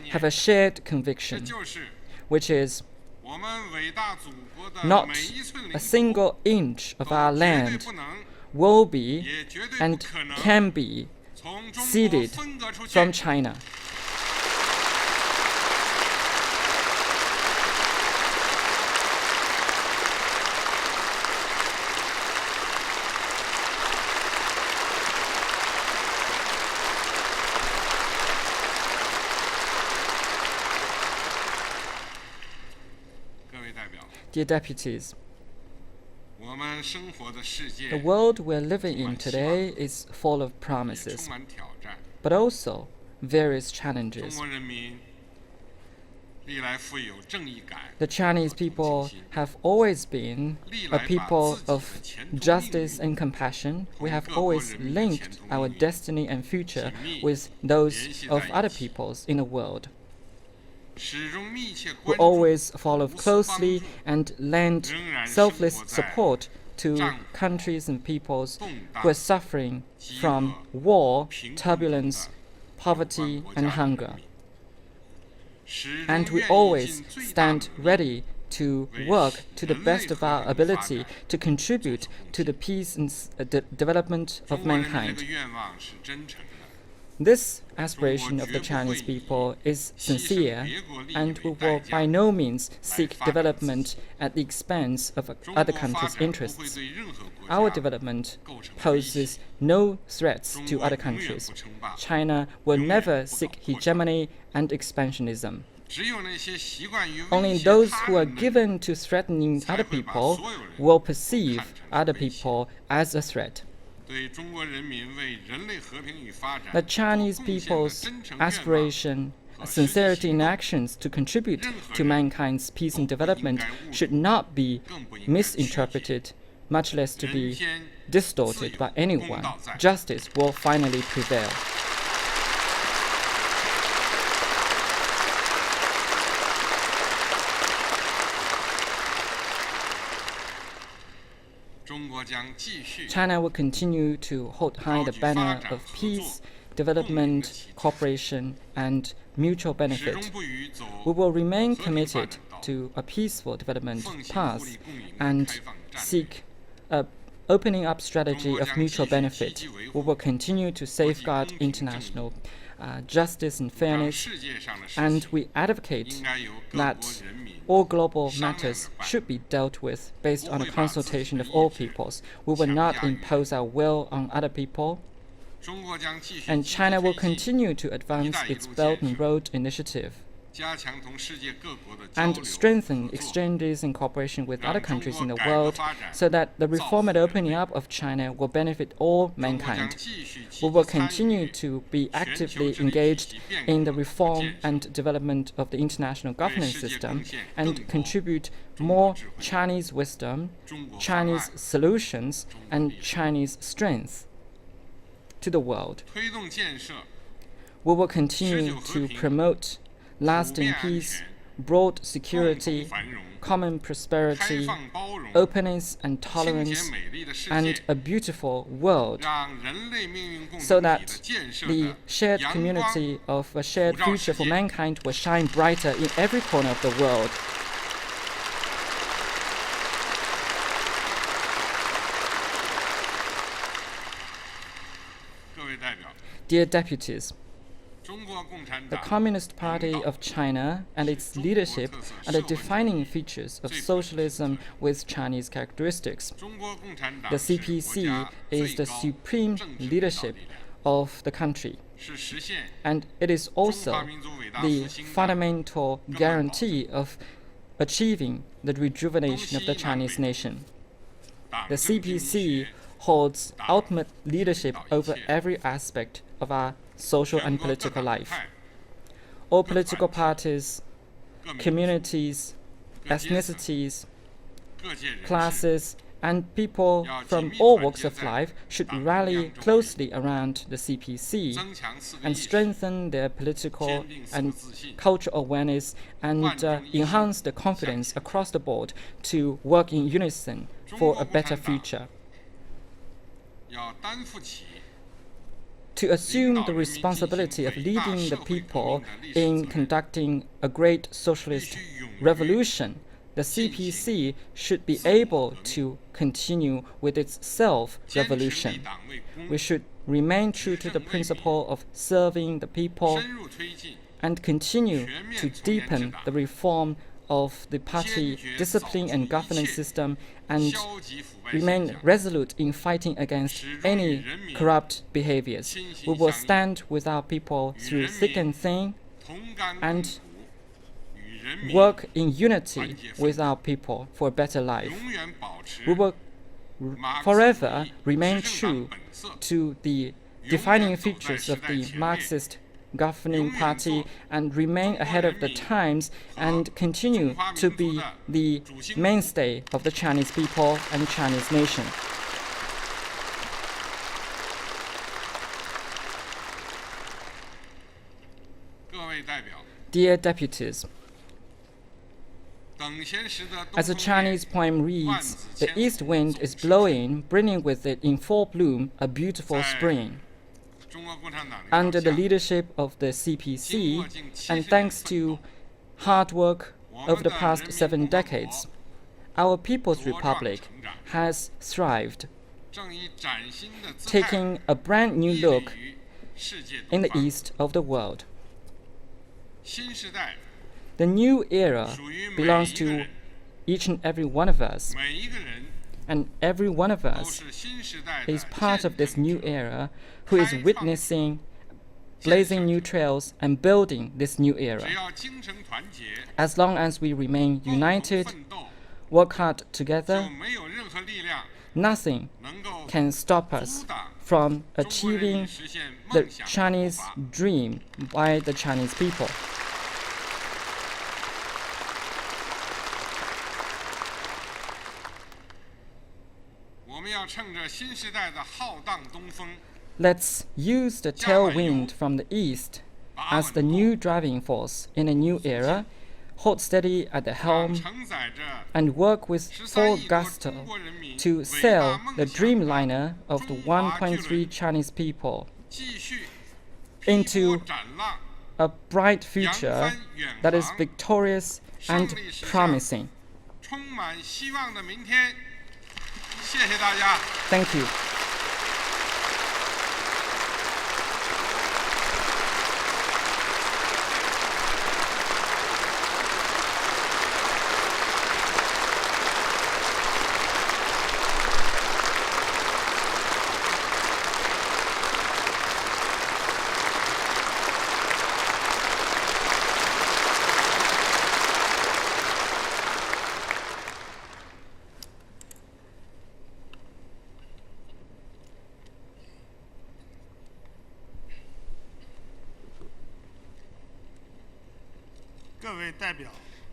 have a shared conviction, which is not a single inch of our land will be and can be ceded from China. Dear deputies, the world we're living in today is full of promises, but also various challenges. The Chinese people have always been a people of justice and compassion. We have always linked our destiny and future with those of other peoples in the world. We always follow closely and lend selfless support to countries and peoples who are suffering from war, turbulence, poverty, and hunger. And we always stand ready to work to the best of our ability to contribute to the peace and development of mankind. This aspiration of the Chinese people is sincere, and we will by no means seek development at the expense of other countries' interests. Our development poses no threats to other countries. China will never seek hegemony and expansionism. Only those who are given to threatening other people will perceive other people as a threat. The Chinese people's aspiration, sincerity in actions to contribute to mankind's peace and development should not be misinterpreted, much less to be distorted by anyone. Justice will finally prevail. China will continue to hold high the banner of peace, development, cooperation, and mutual benefit. We will remain committed to a peaceful development path and seek an opening up strategy of mutual benefit. We will continue to safeguard international justice and fairness, and we advocate that all global matters should be dealt with based on a consultation of all peoples. We will not impose our will on other people, and China will continue to advance its Belt and Road Initiative and strengthen exchanges and cooperation with other countries in the world so that the reform and opening up of China will benefit all mankind. We will continue to be actively engaged in the reform and development of the international governance system and contribute more Chinese wisdom, Chinese solutions, and Chinese strength to the world. We will continue to promote lasting peace, broad security, common prosperity, openness and tolerance, and a beautiful world, so that the shared community of a shared future for mankind will shine brighter in every corner of the world. Dear deputies, the Communist Party of China and its leadership are the defining features of socialism with Chinese characteristics. The CPC is the supreme leadership of the country, and it is also the fundamental guarantee of achieving the rejuvenation of the Chinese nation. The CPC holds ultimate leadership over every aspect of our social and political life. All political parties, communities, ethnicities, classes, and people from all walks of life should rally closely around the CPC and strengthen their political and cultural awareness and enhance the confidence across the board to work in unison for a better future. To assume the responsibility of leading the people in conducting a great socialist revolution, the CPC should be able to continue with its self-revolution. We should remain true to the principle of serving the people and continue to deepen the reform of the party discipline and governance system and remain resolute in fighting against any corrupt behaviors. We will stand with our people through thick and thin and work in unity with our people for a better life. We will forever remain true to the defining features of the Marxist governing party and remain ahead of the times and continue to be the mainstay of the Chinese people and Chinese nation. Dear deputies, as the Chinese poem reads, the east wind is blowing, bringing with it in full bloom a beautiful spring. Under the leadership of the CPC, and thanks to hard work, over the past 7 decades, our People's Republic has thrived, taking a brand new look in the east of the world. The new era belongs to each and every one of us, and every one of us is part of this new era who is witnessing, blazing new trails and building this new era. As long as we remain united, work hard together, nothing can stop us from achieving the Chinese dream by the Chinese people. Let's use the tailwind from the east as the new driving force in a new era, hold steady at the helm, and work with full gusto to sail the dreamliner of the 1.3 Chinese people into a bright future that is victorious and promising. Thank you.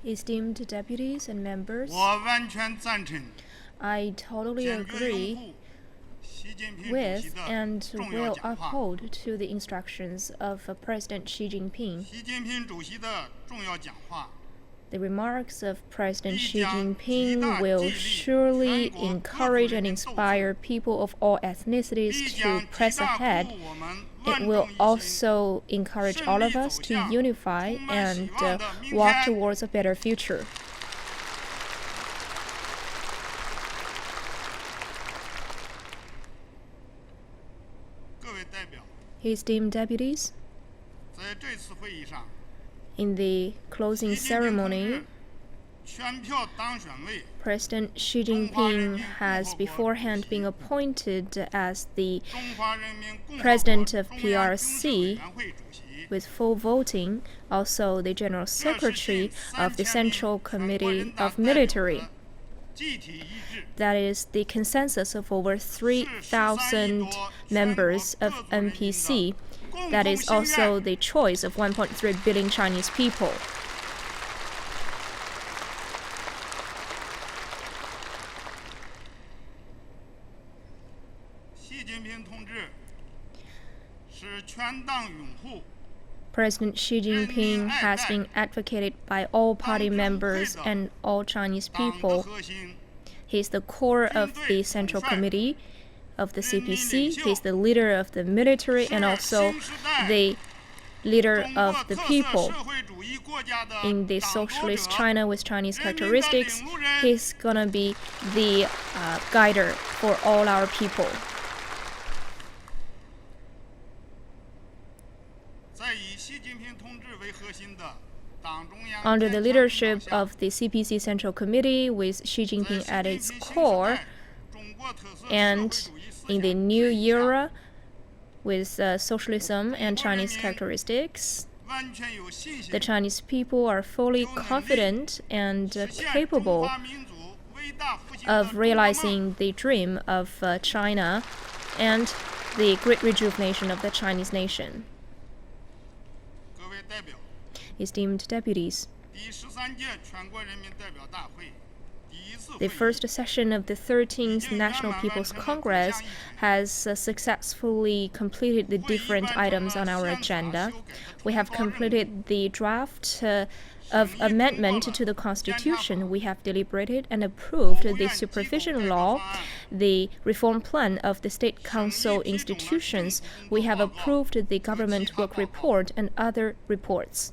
Esteemed deputies and members, I totally agree with and will uphold to the instructions of President Xi Jinping. The remarks of President Xi Jinping will surely encourage and inspire people of all ethnicities to press ahead. It will also encourage all of us to unify and walk towards a better future. Esteemed deputies, in the closing ceremony, President Xi Jinping has beforehand been appointed as the president of PRC with full voting, also the General Secretary of the Central Committee of Military. That is the consensus of over 3,000 members of NPC. That is also the choice of 1.3 billion Chinese people. President Xi Jinping has been advocated by all party members and all Chinese people. He is the core of the Central Committee of the CPC. He is the leader of the military and also the leader of the people. In the socialist China with Chinese characteristics, he's gonna be the guider for all our people. Under the leadership of the CPC Central Committee with Xi Jinping at its core, and in the new era with socialism and Chinese characteristics, the Chinese people are fully confident and capable of realizing the dream of China and the great rejuvenation of the Chinese nation. Esteemed deputies, the first session of the 13th National People's Congress has successfully completed the different items on our agenda. We have completed the draft of amendment to the Constitution. We have deliberated and approved the supervision law, the reform plan of the State Council institutions. We have approved the government work report and other reports.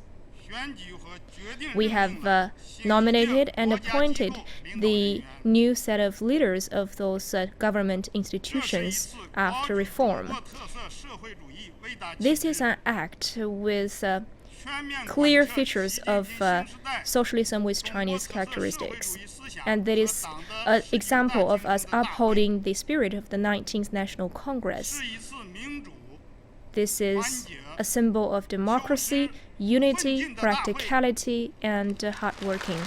We have nominated and appointed the new set of leaders of those government institutions after reform. This is an act with clear features of socialism with Chinese characteristics. And that is an example of us upholding the spirit of the 19th National Congress. This is a symbol of democracy, unity, practicality, and hard working.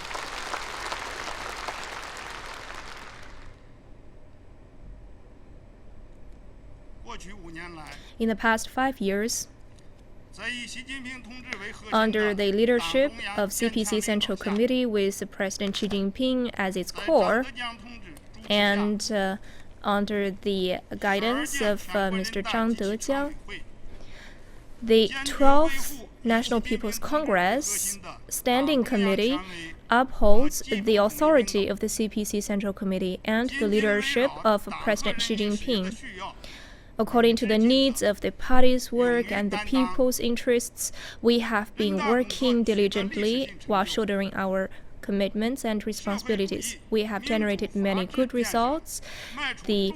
In the past 5 years, under the leadership of CPC Central Committee with President Xi Jinping as its core, and under the guidance of Mr. Zhang Dejiang, the 12th National People's Congress Standing Committee upholds the authority of the CPC Central Committee and the leadership of President Xi Jinping. According to the needs of the party's work and the people's interests, we have been working diligently while shouldering our commitments and responsibilities. We have generated many good results. The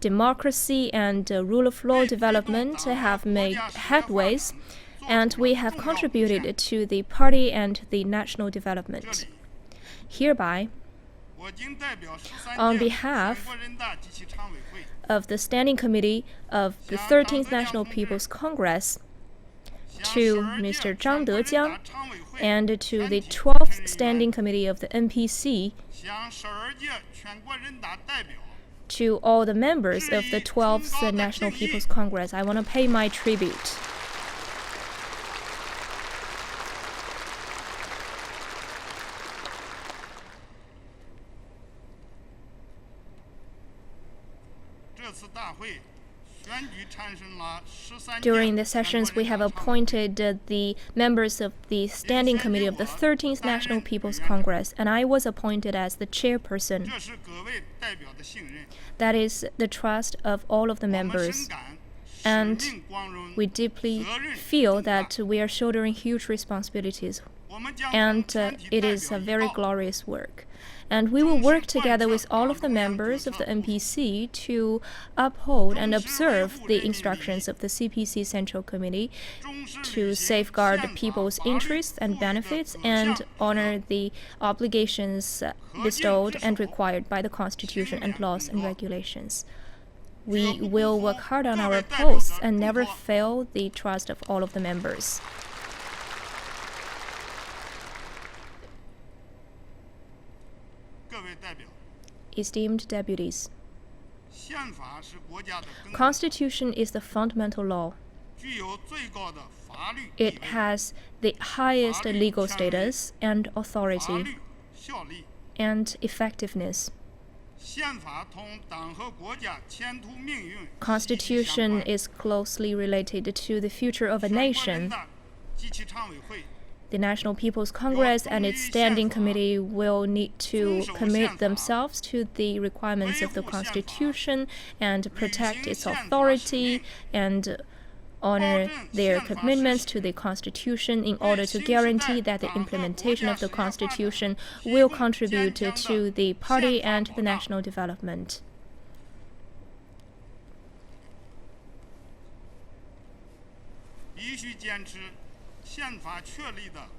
democracy and rule of law development have made headways, and we have contributed to the party and the national development. Hereby, on behalf of the Standing Committee of the 13th National People's Congress, to Mr. Zhang Dejiang, and to the 12th Standing Committee of the NPC, to all the members of the 12th National People's Congress, I want to pay my tribute. During the sessions, we have appointed the members of the Standing Committee of the 13th National People's Congress, and I was appointed as the chairperson. That is the trust of all of the members. And we deeply feel that we are shouldering huge responsibilities, and it is a very glorious work. And we will work together with all of the members of the NPC to uphold and observe the instructions of the CPC Central Committee to safeguard the people's interests and benefits and honor the obligations bestowed and required by the Constitution and laws and regulations. We will work hard on our posts and never fail the trust of all of the members. Esteemed deputies, Constitution is the fundamental law. It has the highest legal status and authority and effectiveness. Constitution is closely related to the future of a nation. The National People's Congress and its Standing Committee will need to commit themselves to the requirements of the Constitution and protect its authority and honor their commitments to the Constitution in order to guarantee that the implementation of the Constitution will contribute to the party and the national development.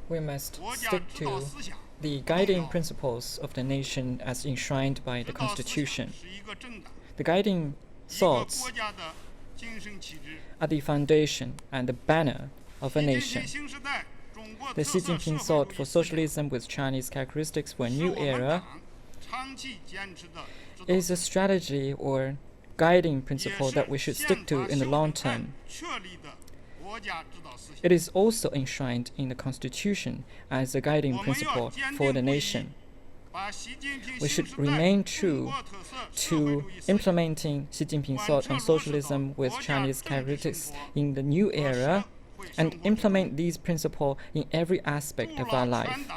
We must stick to the guiding principles of the nation as enshrined by the Constitution. The guiding thoughts are the foundation and the banner of a nation. The Xi Jinping thought for socialism with Chinese characteristics for a new era is a strategy or guiding principle that we should stick to in the long term. It is also enshrined in the Constitution as a guiding principle for the nation. We should remain true to implementing Xi Jinping's thought on socialism with Chinese characteristics in the new era and implement these principles in every aspect of our life.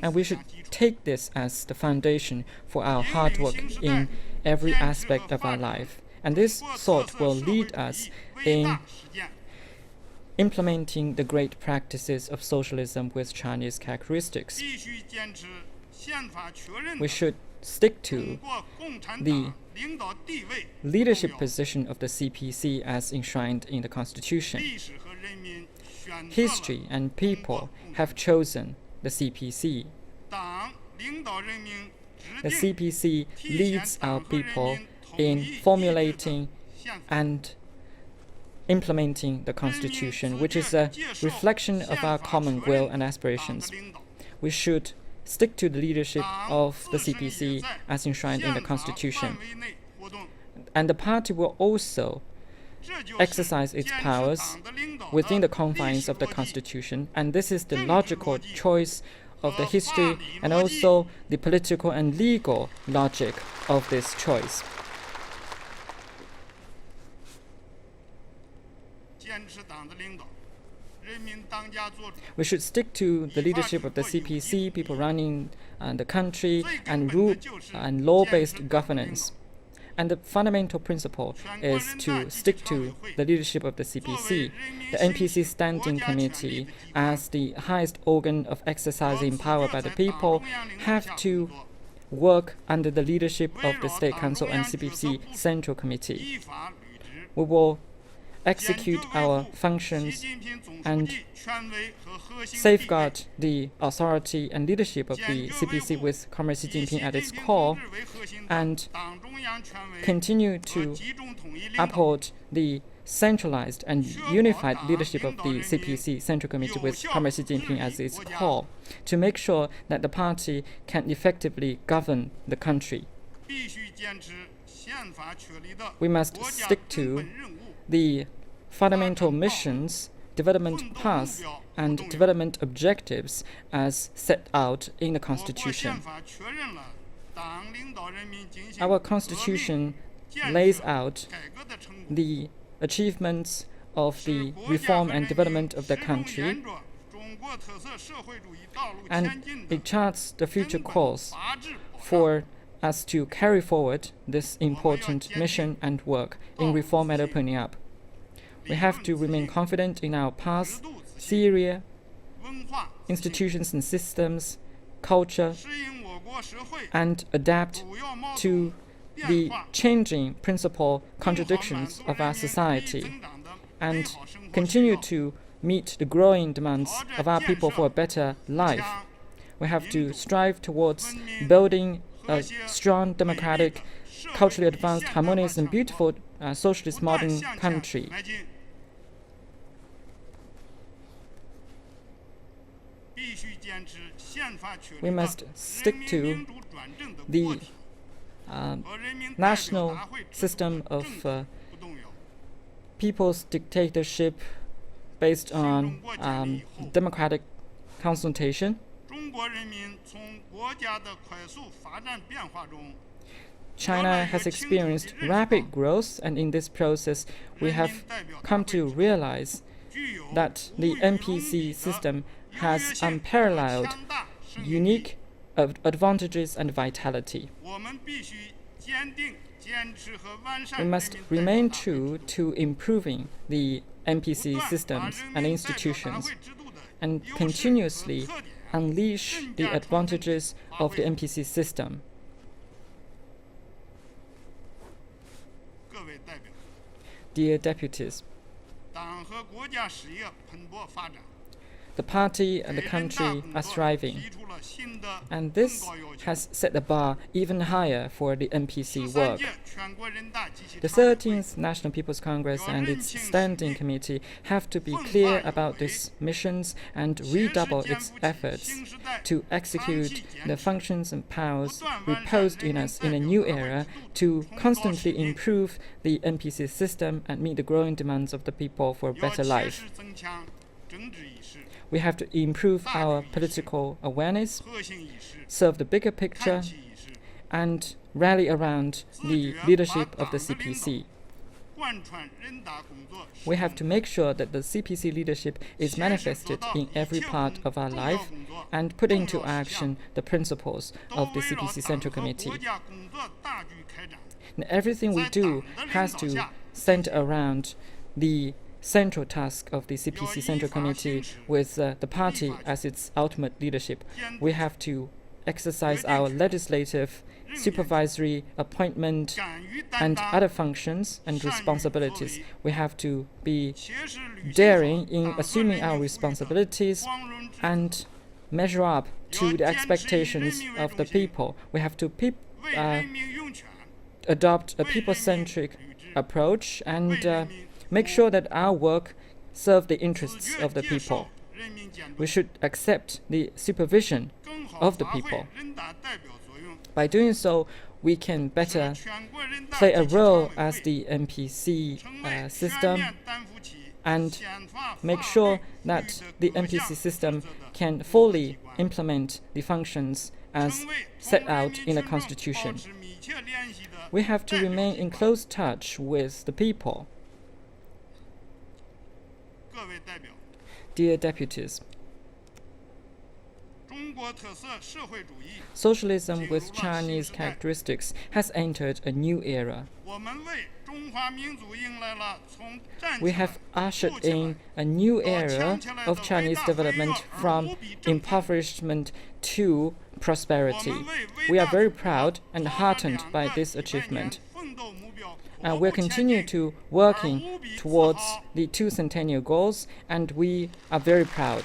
And we should take this as the foundation for our hard work in every aspect of our life. And this thought will lead us in implementing the great practices of socialism with Chinese characteristics. 必须坚持宪法确认 We 的 should stick 中 to 国共产 the 党领导地位 leadership 重要 position of the CPC as enshrined in the Constitution. 历史和人民选择 History 了 and people have chosen the CPC. 党领导人民制 The 定 CPC 体 leads 现 our 党和人 people 民统 in 一意志的 formulating 宪法 and implementing the Constitution, which is a reflection of our common will and 党的 aspirations. 领导 We should stick to the leadership 党 of the 自身也 CPC 在 as enshrined in the 宪法 Constitution. 范围内活动 And the party will also 这就是 exercise its 坚持 powers 党的领导 within 的 the confines 历史 of the 逻辑 Constitution, and this is the 政治 logical 逻辑 choice of the 和 history 法理 and 逻辑 also the political and legal logic of this choice. 坚持党的领导，人民当家作主， We should stick to the leadership of the CPC, people running the country, and rule and law-based governance. And the fundamental principle is to stick to the leadership of the CPC. The NPC Standing Committee, as the highest organ of exercising power by the people, have to work under the leadership of the State Council and CPC Central Committee. 依法履职， We will 坚 execute 决维 our 护习 functions 近平总书 and 记权威和核心地位 safeguard the authority and leadership of the CPC with Comrade Xi 以习 Jinping at 近 its 平 core 同志为核心的 and 党中央权威 continue 和 to 集中统一领导， uphold the centralized and unified leadership of the CPC Central Committee with Comrade Xi Jinping as its core to make sure that the party can effectively govern the country. 必须坚持宪法确立的 We must 国家 stick 根 to 本任务， the fundamental missions, development paths, and development objectives as set out in the 我国 Constitution. 宪法确认了党领导人民进行 Our 革命 Constitution 建 lays 设 out 改革的成果， the achievements of 使 the 国家 reform 和 and 人 development 民 of the 始终 country, 沿着中国特色社会主义道路 and 前进的 it charts the future 根本 course 法治保障。 for us to carry forward this important mission and work in reform and opening up. We have to remain confident in our past, theory, 文化 institutions and systems, culture, 适应我国社会 and adapt 主要矛盾 to 变 the 化， changing principal 更好满 contradictions 足 of 人 our 民日益 society 增长的美 and 好生活需 continue 要。 to meet the growing demands of our people for a better life. 将 We have to strive towards building a strong, democratic, culturally advanced, harmonious, and beautiful socialist 不断 modern 向前 country. 迈进。必须坚持宪法确立 We 的 must 人 stick 民 to 民主专政的 the 国体 um, 和人民代表 national 大会制度 system 的 of 政策不动摇。 people's dictatorship based on democratic consultation. 中国人民从国家的快速发展变化中， China has experienced rapid growth, and in this process, we have come to realize 具有 that the 无与 NPC 伦比的 system 优越 has 性和 unparalleled 强大生命力。 unique advantages and vitality. 我们必须坚定坚持和完善 We 人民 must 代表 remain 大会 true 制度 to improving the 不 NPC 断把 systems 人 and 民代表大 institutions 会制度的 and 优势和 continuously 特点 unleash the 更加充分地 advantages 发 of the 挥。 NPC system. 各位代表， Dear deputies, 党和国家事业蓬勃发展， the party 给 and the 人大 country 工 are 作 thriving, 提出了新的 and 更 this 高要求。 has set the bar even higher for the NPC 13 work. 届全国人大及其 The 常委会 13th National People's Congress and its Standing Committee have to be clear about these missions and redouble its efforts to execute the functions and powers reposed in us in a new era to constantly improve the NPC system and meet the growing demands of the people for a 要 better 切 life. 实增强政治意识、 We have to improve our political awareness, 核心意识、 serve the bigger 看 picture, 齐意识， and rally around the leadership of the CPC. 贯穿人大工作实 We have 践 to make sure that the CPC leadership is manifested in every part of our life and put into action the principles 都 of the 围绕 CPC 党 Central 和 Committee. 国家工作大局开展。 And everything we do has to center around the central task of the CPC Central Committee with the party as its ultimate leadership. We have to exercise our legislative, supervisory, appointment, and other functions and responsibilities. We have to be daring in assuming our responsibilities and measure up to the expectations of the people. We have to adopt a people-centric approach and make sure that our work serves the interests of the people. We should accept the supervision of the people. By doing so, we can better play a role as the NPC system and make sure that the NPC system can fully implement the functions as set out in the Constitution. We have to remain in close touch with the people. Dear deputies, socialism with Chinese characteristics has entered a new era. We have ushered in a new era of Chinese development from impoverishment to prosperity. We are very proud and heartened by this achievement. And we'll continue to working towards the two centennial goals, and we are very proud.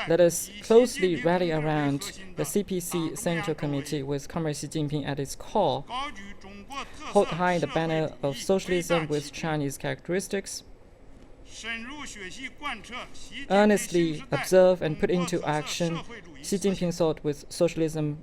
Let us closely rally around the CPC Central Committee with Comrade Xi Jinping at its core, hold high the banner of socialism with Chinese characteristics, earnestly observe and put into action Xi Jinping thought with socialism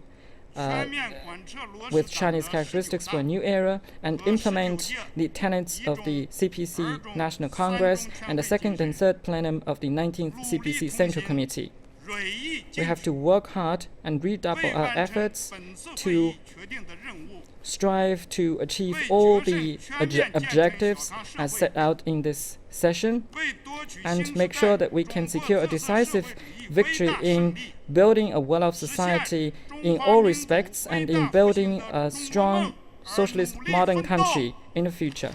with Chinese characteristics for a new era, and implement the tenets of the CPC National Congress and the second and third plenum of the 19th CPC Central Committee. We have to work hard and redouble our efforts to strive to achieve all the objectives as set out in this session and make sure that we can secure a decisive victory in building a well-off society in all respects and in building a strong socialist modern country in the future.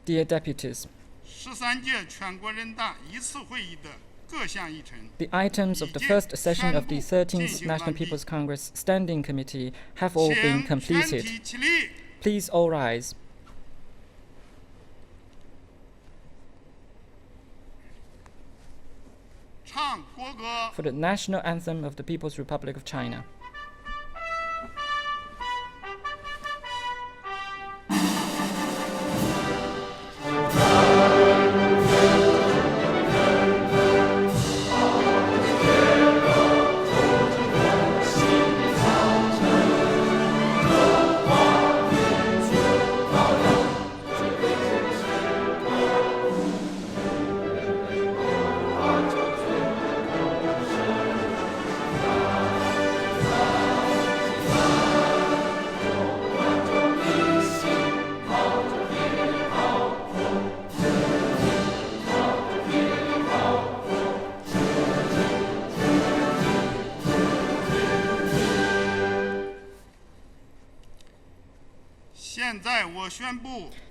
Dear deputies, the items of the first session of the 13th National People's Congress Standing Committee have all been completed. Please all rise. For the national anthem of the People's Republic of China.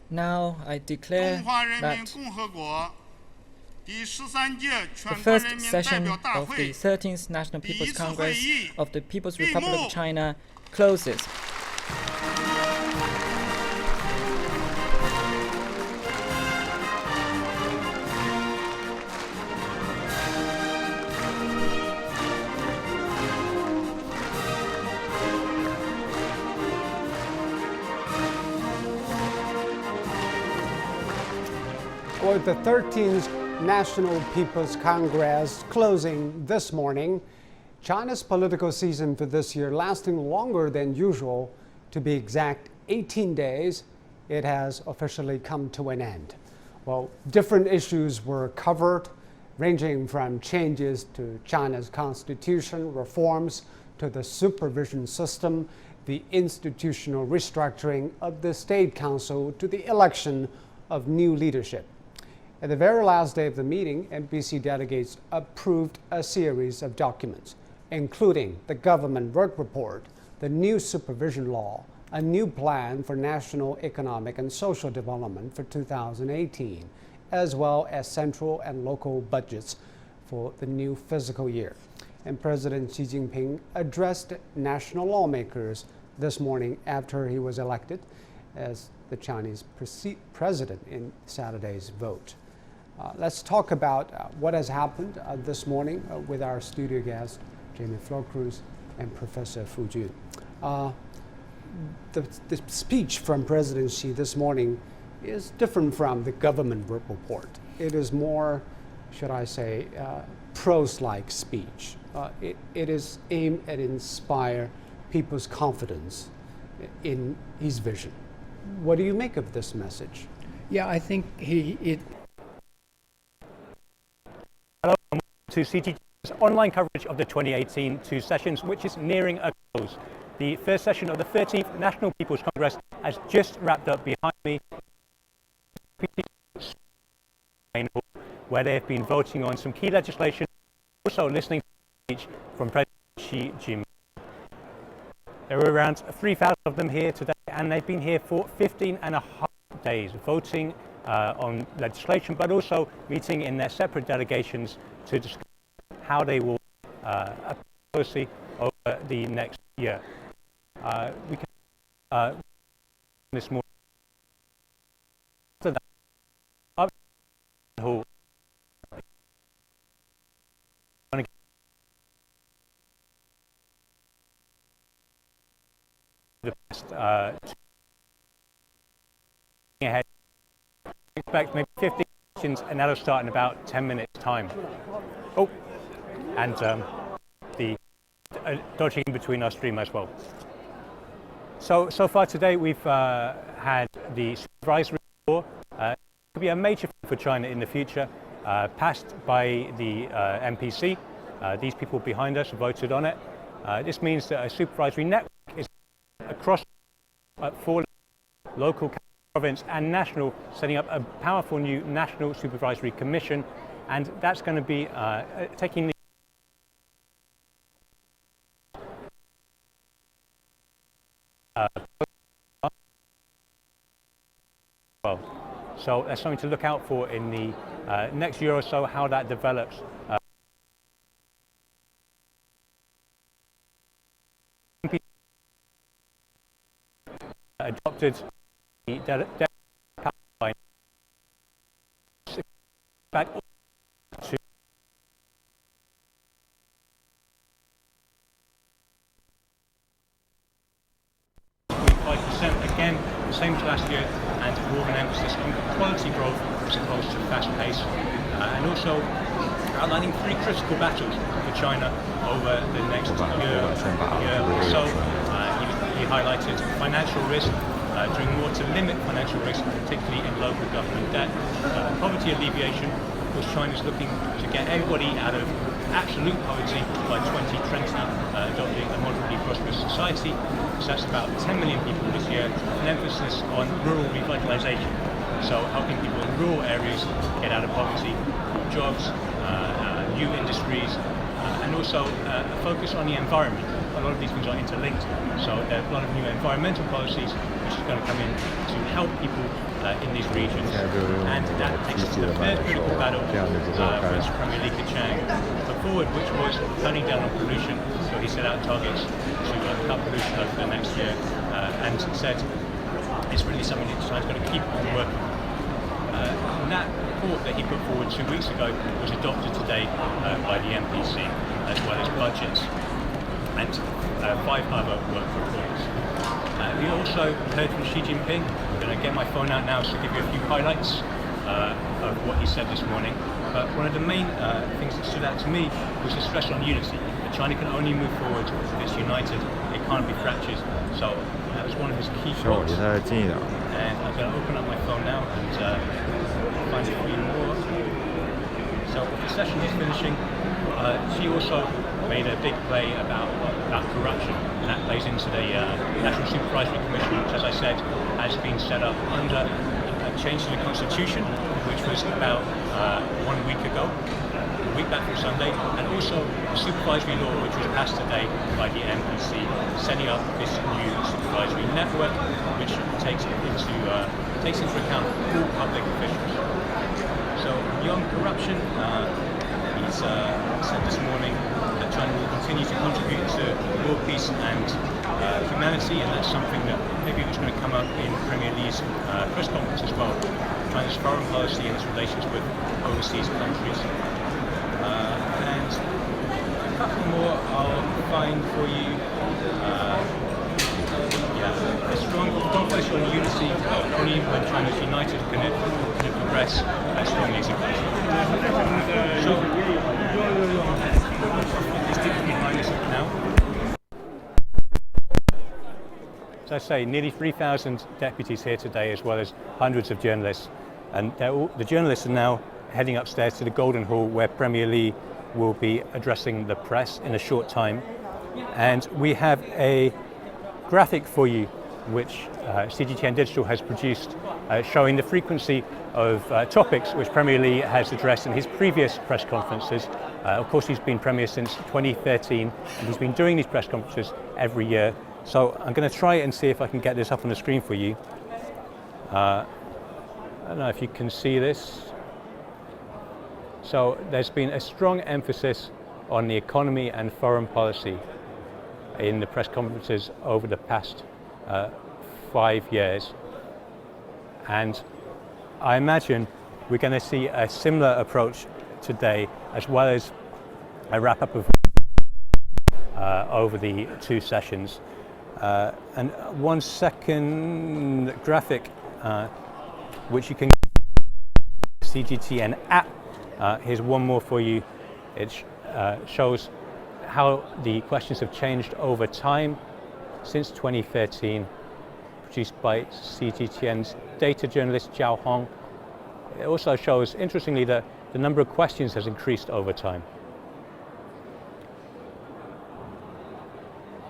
Now I declare that the first session of the 13th National People's Congress of the People's Republic of China closes. With the 13th National People's Congress closing this morning, China's political season for this year lasting longer than usual, to be exact 18 days, it has officially come to an end. Well, different issues were covered, ranging from changes to China's constitution, reforms to the supervision system, the institutional restructuring of the State Council to the election of new leadership. At the very last day of the meeting, NPC delegates approved a series of documents, including the government work report, the new supervision law, a new plan for national economic and social development for 2018, as well as central and local budgets for the new fiscal year. And President Xi Jinping addressed national lawmakers this morning after he was elected as the Chinese president in Saturday's vote. Let's talk about what has happened this morning with our studio guests, Jamie Flocruz and Professor Fu Jun. The speech from President Xi this morning is different from the government work report. It is more, should I say, prose-like speech. It is aimed at inspire people's confidence in his vision. What do you make of this message? Yeah, I think it. Hello, to CTT's online coverage of the 2018 two sessions, which is nearing a close. The first session of the 13th National People's Congress has just wrapped up behind me, where they have been voting on some key legislation, also listening to a speech from President Xi Jinping. There were around 3,000 of them here today, and they've been here for 15 and a half days, voting on legislation, but also meeting in their separate delegations to discuss how they will apply policy over the next year. We can this morning. After that, up the hall. The best ahead. Expect maybe 50 questions, and that'll start in about 10 minutes time. Oh, and the dodging in between our stream as well. So far today we've had the supervisory law. It could be a major thing for China in the future, passed by the NPC. These people behind us voted on it. This means that a supervisory network is across 4 local, province and national, setting up a powerful new national supervisory commission, and that's going to be taking the well. So that's something to look out for in the next year or so, how that develops. Adopted the pipeline back to again, the same as last year, and more of an emphasis on quality growth as opposed to fast pace, and also outlining 3 critical battles for China over the next year or so. He highlighted financial risk, doing more to limit financial risk, particularly in local government debt, poverty alleviation. Of course, China is looking to get everybody out of absolute poverty by 2020, adopting a moderately prosperous society. So that's about 10 million people this year. An emphasis on rural revitalization, so helping people in rural areas get out of poverty, jobs, new industries, and also a focus on the environment. A lot of these things are interlinked, so there are a lot of new environmental policies which is going to come in to help people in these regions, and that takes us to the third critical battle French Premier Li Keqiang put forward, which was turning down on pollution. So he set out targets to cut pollution over the next year, and said it's really something that China's going to keep on working on. That report that he put forward 2 weeks ago was adopted today by the NPC, as well as budgets and 5 other work reports. We also heard from Xi Jinping. I'm going to get my phone out now to give you a few highlights of what he said this morning. But one of the main things that stood out to me was the stress on unity. That China can only move forward if it's united. It can't be fractured. So that was one of his key quotes. And I'm going to open up my phone now and find a few more. So the session is finishing. Xi also made a big play about corruption, and that plays into the National Supervisory Commission, which, as I said, has been set up under a change to the Constitution, which was about 1 week ago, a week back from Sunday, and also the supervisory law, which was passed today by the NPC, setting up this new supervisory network, which takes into account all public officials. So beyond corruption, he's said this morning that China will continue to contribute to world peace and humanity, and that's something that maybe was going to come up in Premier Lee's press conference as well. China's foreign policy and its relations with overseas countries. And a couple more I'll find for you. A strong focus on unity only when China is united can it progress as strongly as it can. So, behind us now. As I say, nearly 3,000 deputies here today, as well as hundreds of journalists. And the journalists are now heading upstairs to the Golden Hall, where Premier Lee will be addressing the press in a short time. And we have a graphic for you, which CGTN Digital has produced, showing the frequency of topics which Premier Lee has addressed in his previous press conferences. Of course, he's been Premier since 2013, and he's been doing these press conferences every year. So I'm going to try and see if I can get this up on the screen for you. I don't know if you can see this. So there's been a strong emphasis on the economy and foreign policy in the press conferences over the past 5 years. And I imagine we're going to see a similar approach today, as well as a wrap-up of over the 2 sessions. And 1 second graphic, which you can CGTN app. Here's one more for you. It shows how the questions have changed over time since 2013, produced by CGTN's data journalist Zhao Hong. It also shows, interestingly, that the number of questions has increased over time.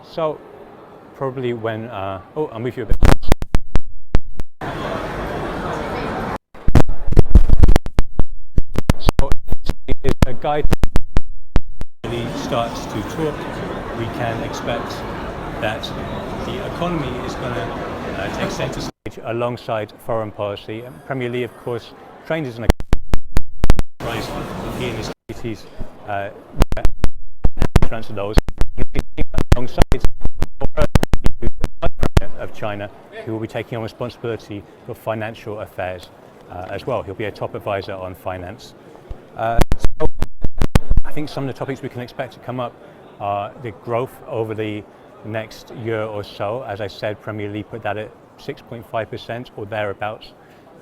So, probably when, I'll move you a bit. So, it's a guide that really starts to talk. We can expect that the economy is going to take center stage alongside foreign policy. And Premier Lee, of course, trained as an economist. He and his duties transfer those. He'll be alongside of China, who will be taking on responsibility for financial affairs as well. He'll be a top advisor on finance. So I think some of the topics we can expect to come up are the growth over the next year or so. As I said, Premier Lee put that at 6.5% or thereabouts.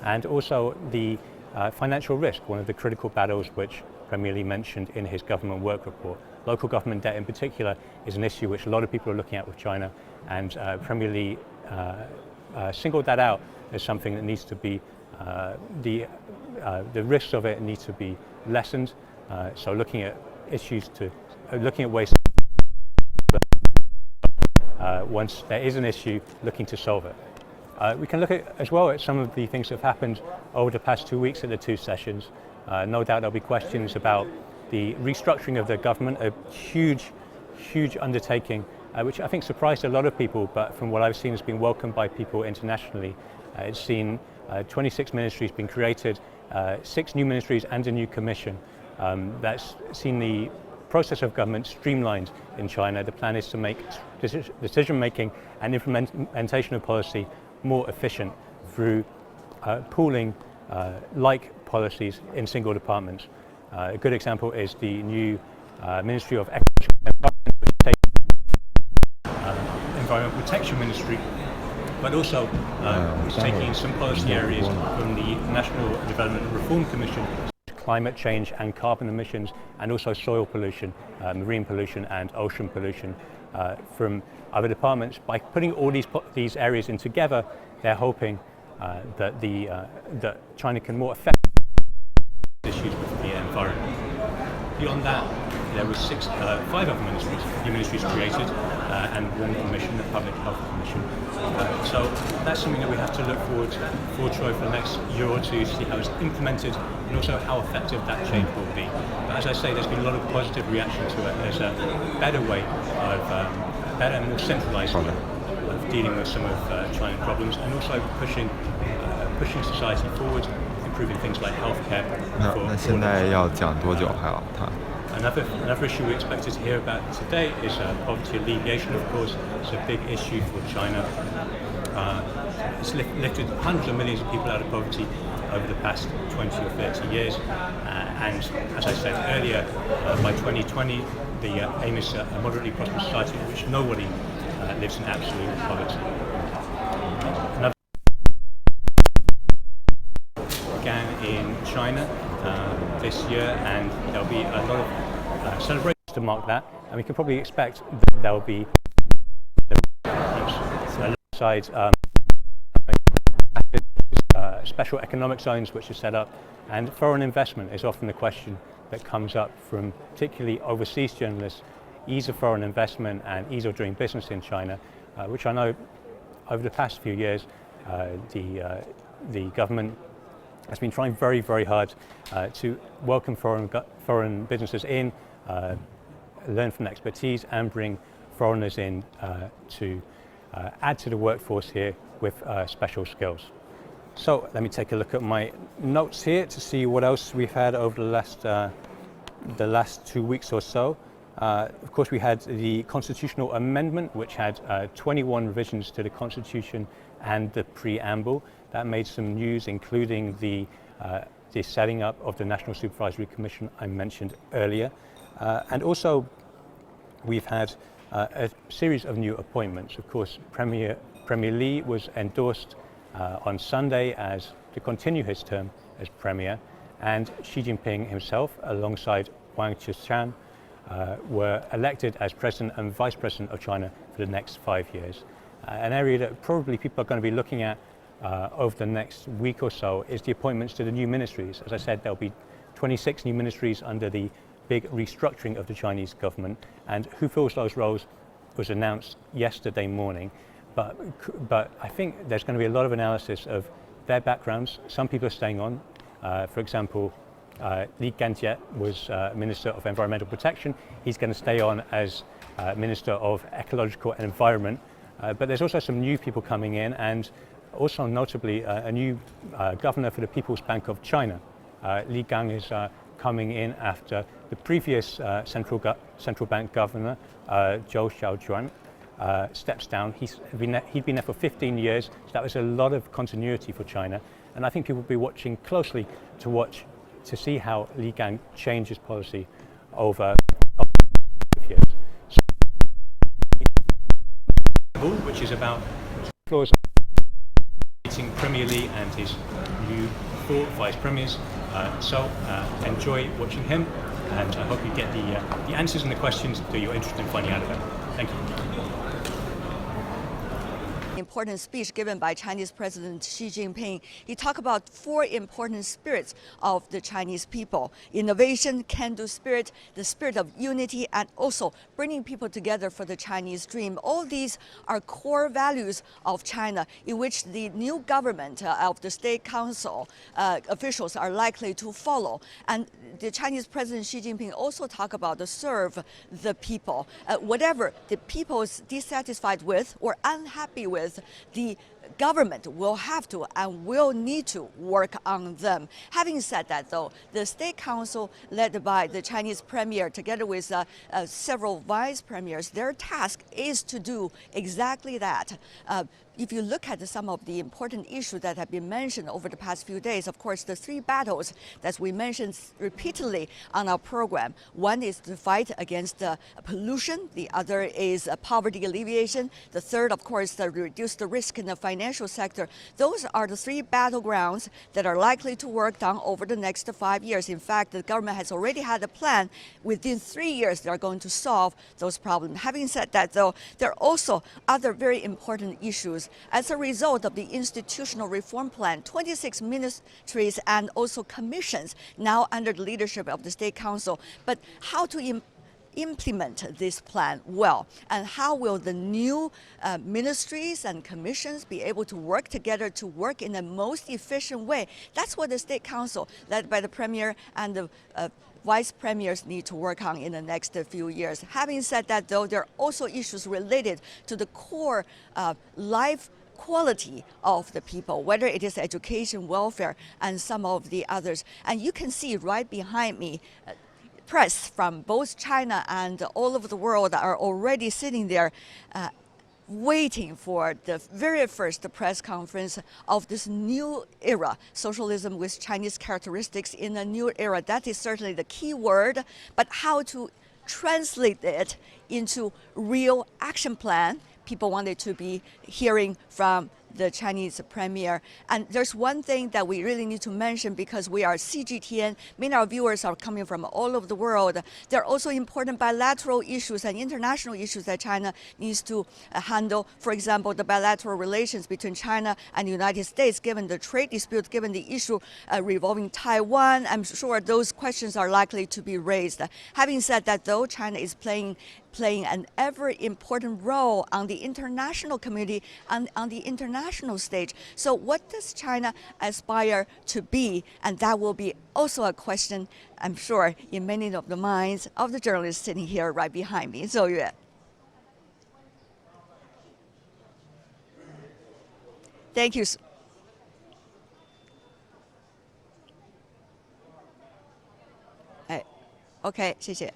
And also the financial risk, one of the critical battles which Premier Lee mentioned in his government work report. Local government debt in particular is an issue which a lot of people are looking at with China, and Premier Lee singled that out as something that needs to be, the risks of it need to be lessened. So looking at issues looking at ways once there is an issue, looking to solve it. We can look at as well at some of the things that have happened over the past 2 weeks at the 2 sessions. No doubt there'll be questions about the restructuring of the government, a huge undertaking, which I think surprised a lot of people, but from what I've seen has been welcomed by people internationally. It's seen 26 ministries being created, 6 new ministries and a new commission. That's seen the process of government streamlined in China. The plan is to make decision-making and implementation of policy more efficient through pooling like policies in single departments. A good example is the new Ministry of Agriculture and Environment Protection Ministry, but also is taking some policy areas from the National Development and Reform Commission, climate change and carbon emissions, and also soil pollution, marine pollution and ocean pollution from other departments. By putting all these areas in together, they're hoping that China can more effectively issues with the environment. Beyond that, there were 5 other new ministries created, and 1 commission, the Public Health Commission. So that's something that we have to look forward to over the next year or two, see how it's implemented and also how effective that change will be. But as I say, there's been a lot of positive reaction to it. There's a better way of, better and more centralized way of dealing with some of China's problems, and also pushing society forward, improving things like healthcare. 那现在要讲多久还要谈？ Another issue we expected to hear about today is poverty alleviation. Of course, it's a big issue for China. It's lifted hundreds of millions of people out of poverty over the past 20 or 30 years. And as I said earlier, by 2020, the aim is a moderately prosperous society in which nobody lives in absolute poverty. Began in China this year, and there'll be a lot of celebrations to mark that, and we can probably expect that there will be alongside special economic zones which are set up, and foreign investment is often the question that comes up from particularly overseas journalists. Ease of foreign investment and ease of doing business in China, which I know over the past few years the government has been trying very, very hard to welcome foreign businesses in, learn from expertise, and bring foreigners in to add to the workforce here with special skills. So let me take a look at my notes here to see what else we've had over the last 2 weeks or so. Of course, we had the constitutional amendment, which had 21 revisions to the Constitution and the preamble. That made some news, including the setting up of the National Supervisory Commission I mentioned earlier. And also, we've had a series of new appointments. Of course, Premier Li was endorsed on Sunday to continue his term as Premier, and Xi Jinping himself, alongside Wang Qishan, were elected as President and Vice President of China for the next 5 years. An area that probably people are going to be looking at over the next week or so is the appointments to the new ministries. As I said, there'll be 26 new ministries under the big restructuring of the Chinese government, and who fills those roles was announced yesterday morning. But I think there's going to be a lot of analysis of their backgrounds. Some people are staying on. For example, Li Ganjie was Minister of Environmental Protection. He's going to stay on as Minister of Ecological and Environment. But there's also some new people coming in, and also notably a new governor for the People's Bank of China. Li Gang is coming in after the previous central bank governor, Zhou Xiaojuan, steps down. He'd been there for 15 years, so that was a lot of continuity for China. And I think people will be watching closely to see how Li Gang changes policy over years. Which is about meeting Premier Li and his new 4 vice premiers. So enjoy watching him, and I hope you get the answers and the questions that you're interested in finding out about. Thank you. Important speech given by Chinese President Xi Jinping. He talked about 4 important spirits of the Chinese people: innovation, can-do spirit, the spirit of unity, and also bringing people together for the Chinese dream. All these are core values of China, in which the new government of the State Council officials are likely to follow. And the Chinese President Xi Jinping also talked about to serve the people. Whatever the people is dissatisfied with or unhappy with, the government will have to and will need to work on them. Having said that, though, the State Council, led by the Chinese Premier, together with several vice premiers, their task is to do exactly that. If you look at some of the important issues that have been mentioned over the past few days, of course, the 3 battles that we mentioned repeatedly on our program. One is the fight against pollution. The other is poverty alleviation. The third, of course, to reduce the risk in the financial sector. Those are the 3 battlegrounds that are likely to work on over the next 5 years. In fact, the government has already had a plan. Within 3 years, they are going to solve those problems. Having said that, though, there are also other very important issues. As a result of the institutional reform plan, 26 ministries and also commissions now under the leadership of the State Council. But how to implement this plan well? And how will the new ministries and commissions be able to work together to work in the most efficient way? That's what the State Council, led by the Premier and the vice premiers, need to work on in the next few years. Having said that, though, there are also issues related to the core life quality of the people, whether it is education, welfare, and some of the others. And you can see right behind me, press from both China and all over the world are already sitting there waiting for the very first press conference of this new era, socialism with Chinese characteristics in a new era. That is certainly the key word, but how to translate it into real action plan, people wanted to be hearing from the Chinese premier. And there's one thing that we really need to mention, because we are CGTN, many of our viewers are coming from all over the world. There are also important bilateral issues and international issues that China needs to handle. For example, the bilateral relations between China and the United States, given the trade dispute, given the issue revolving Taiwan. I'm sure those questions are likely to be raised. Having said that, though, China is playing an ever important role on the international community and on the international stage. So what does China aspire to be? And that will be also a question, I'm sure, in many of the minds of the journalists sitting here right behind me. So yeah. Thank you. OK， 谢谢。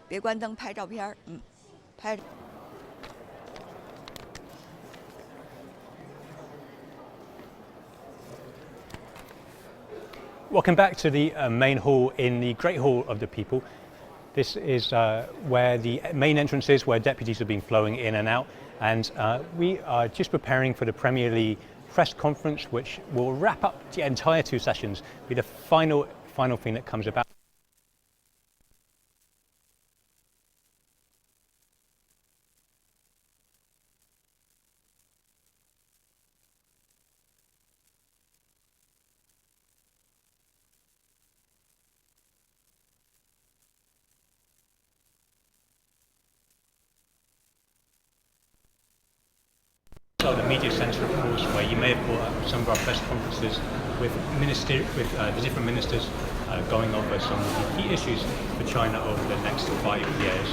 别关灯，拍照片。拍。Welcome back to the main hall in the Great Hall of the People. This is where the main entrance is, where deputies have been flowing in and out, and we are just preparing for the Premier League press conference, which will wrap up the entire two sessions, be the final thing that comes about. The media centre, of course, where you may have brought up some of our press conferences with the different ministers going over some of the key issues for China over the next 5 years.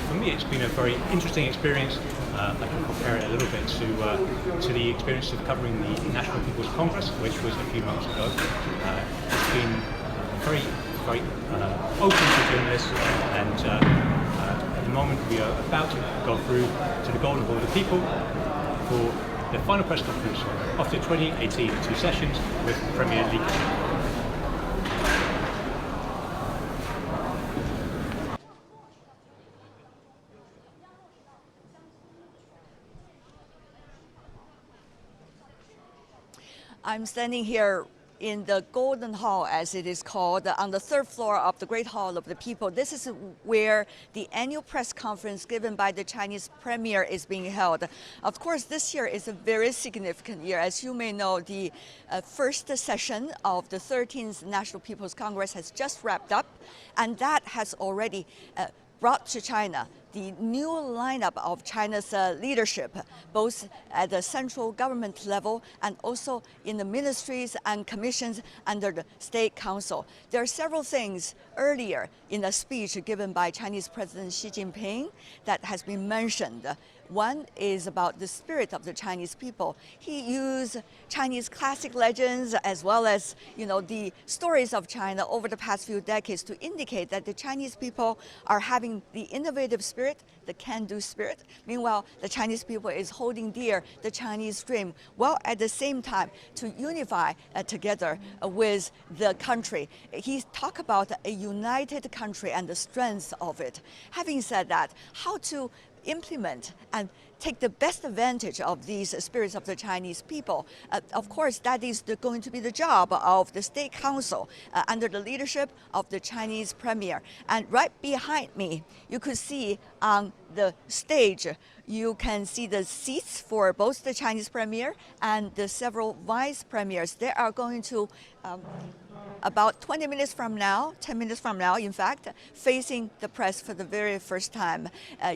For me, it's been a very interesting experience. I can compare it a little bit to the experience of covering the National People's Congress, which was a few months ago. It's been very open to journalists, and at the moment we are about to go through to the Golden Hall of the People for the final press conference of the 2018 two sessions with Premier League. I'm standing here in the Golden Hall, as it is called, on the third floor of the Great Hall of the People. This is where the annual press conference given by the Chinese Premier is being held. Of course, this year is a very significant year. As you may know, the first session of the 13th National People's Congress has just wrapped up, and that has already brought to China the new lineup of China's leadership, both at the central government level and also in the ministries and commissions under the State Council. There are several things earlier in the speech given by Chinese President Xi Jinping that has been mentioned. One is about the spirit of the Chinese people. He used Chinese classic legends as well as, the stories of China over the past few decades to indicate that the Chinese people are having the innovative spirit, the can-do spirit. Meanwhile, the Chinese people is holding dear the Chinese dream, while at the same time to unify together with the country. He talked about a united country and the strength of it. Having said that, how to implement and take the best advantage of these spirits of the Chinese people. Of course, that is going to be the job of the State Council under the leadership of the Chinese Premier. And right behind me, you could see on the stage, you can see the seats for both the Chinese Premier and the several vice premiers. They are going to about 20 minutes from now, 10 minutes from now, in fact, facing the press for the very first time.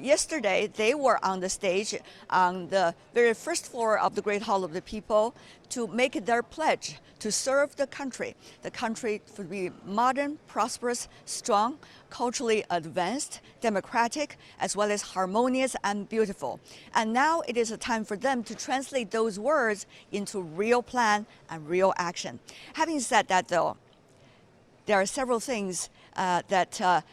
Yesterday, they were on the stage on the very first floor of the Great Hall of the People to make their pledge to serve the country to be modern, prosperous, strong, culturally advanced, democratic, as well as harmonious and beautiful. And now it is a time for them to translate those words into real plan and real action. Having said that, though, there are several things that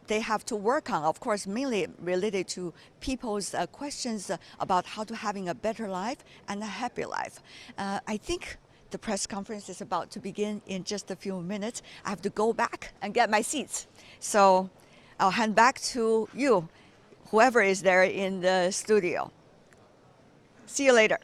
they have to work on, of course, mainly related to people's questions about how to having a better life and a happy life. I think the press conference is about to begin in just a few minutes. I have to go back and get my seats. So I'll hand back to you, whoever is there in the studio. See you later.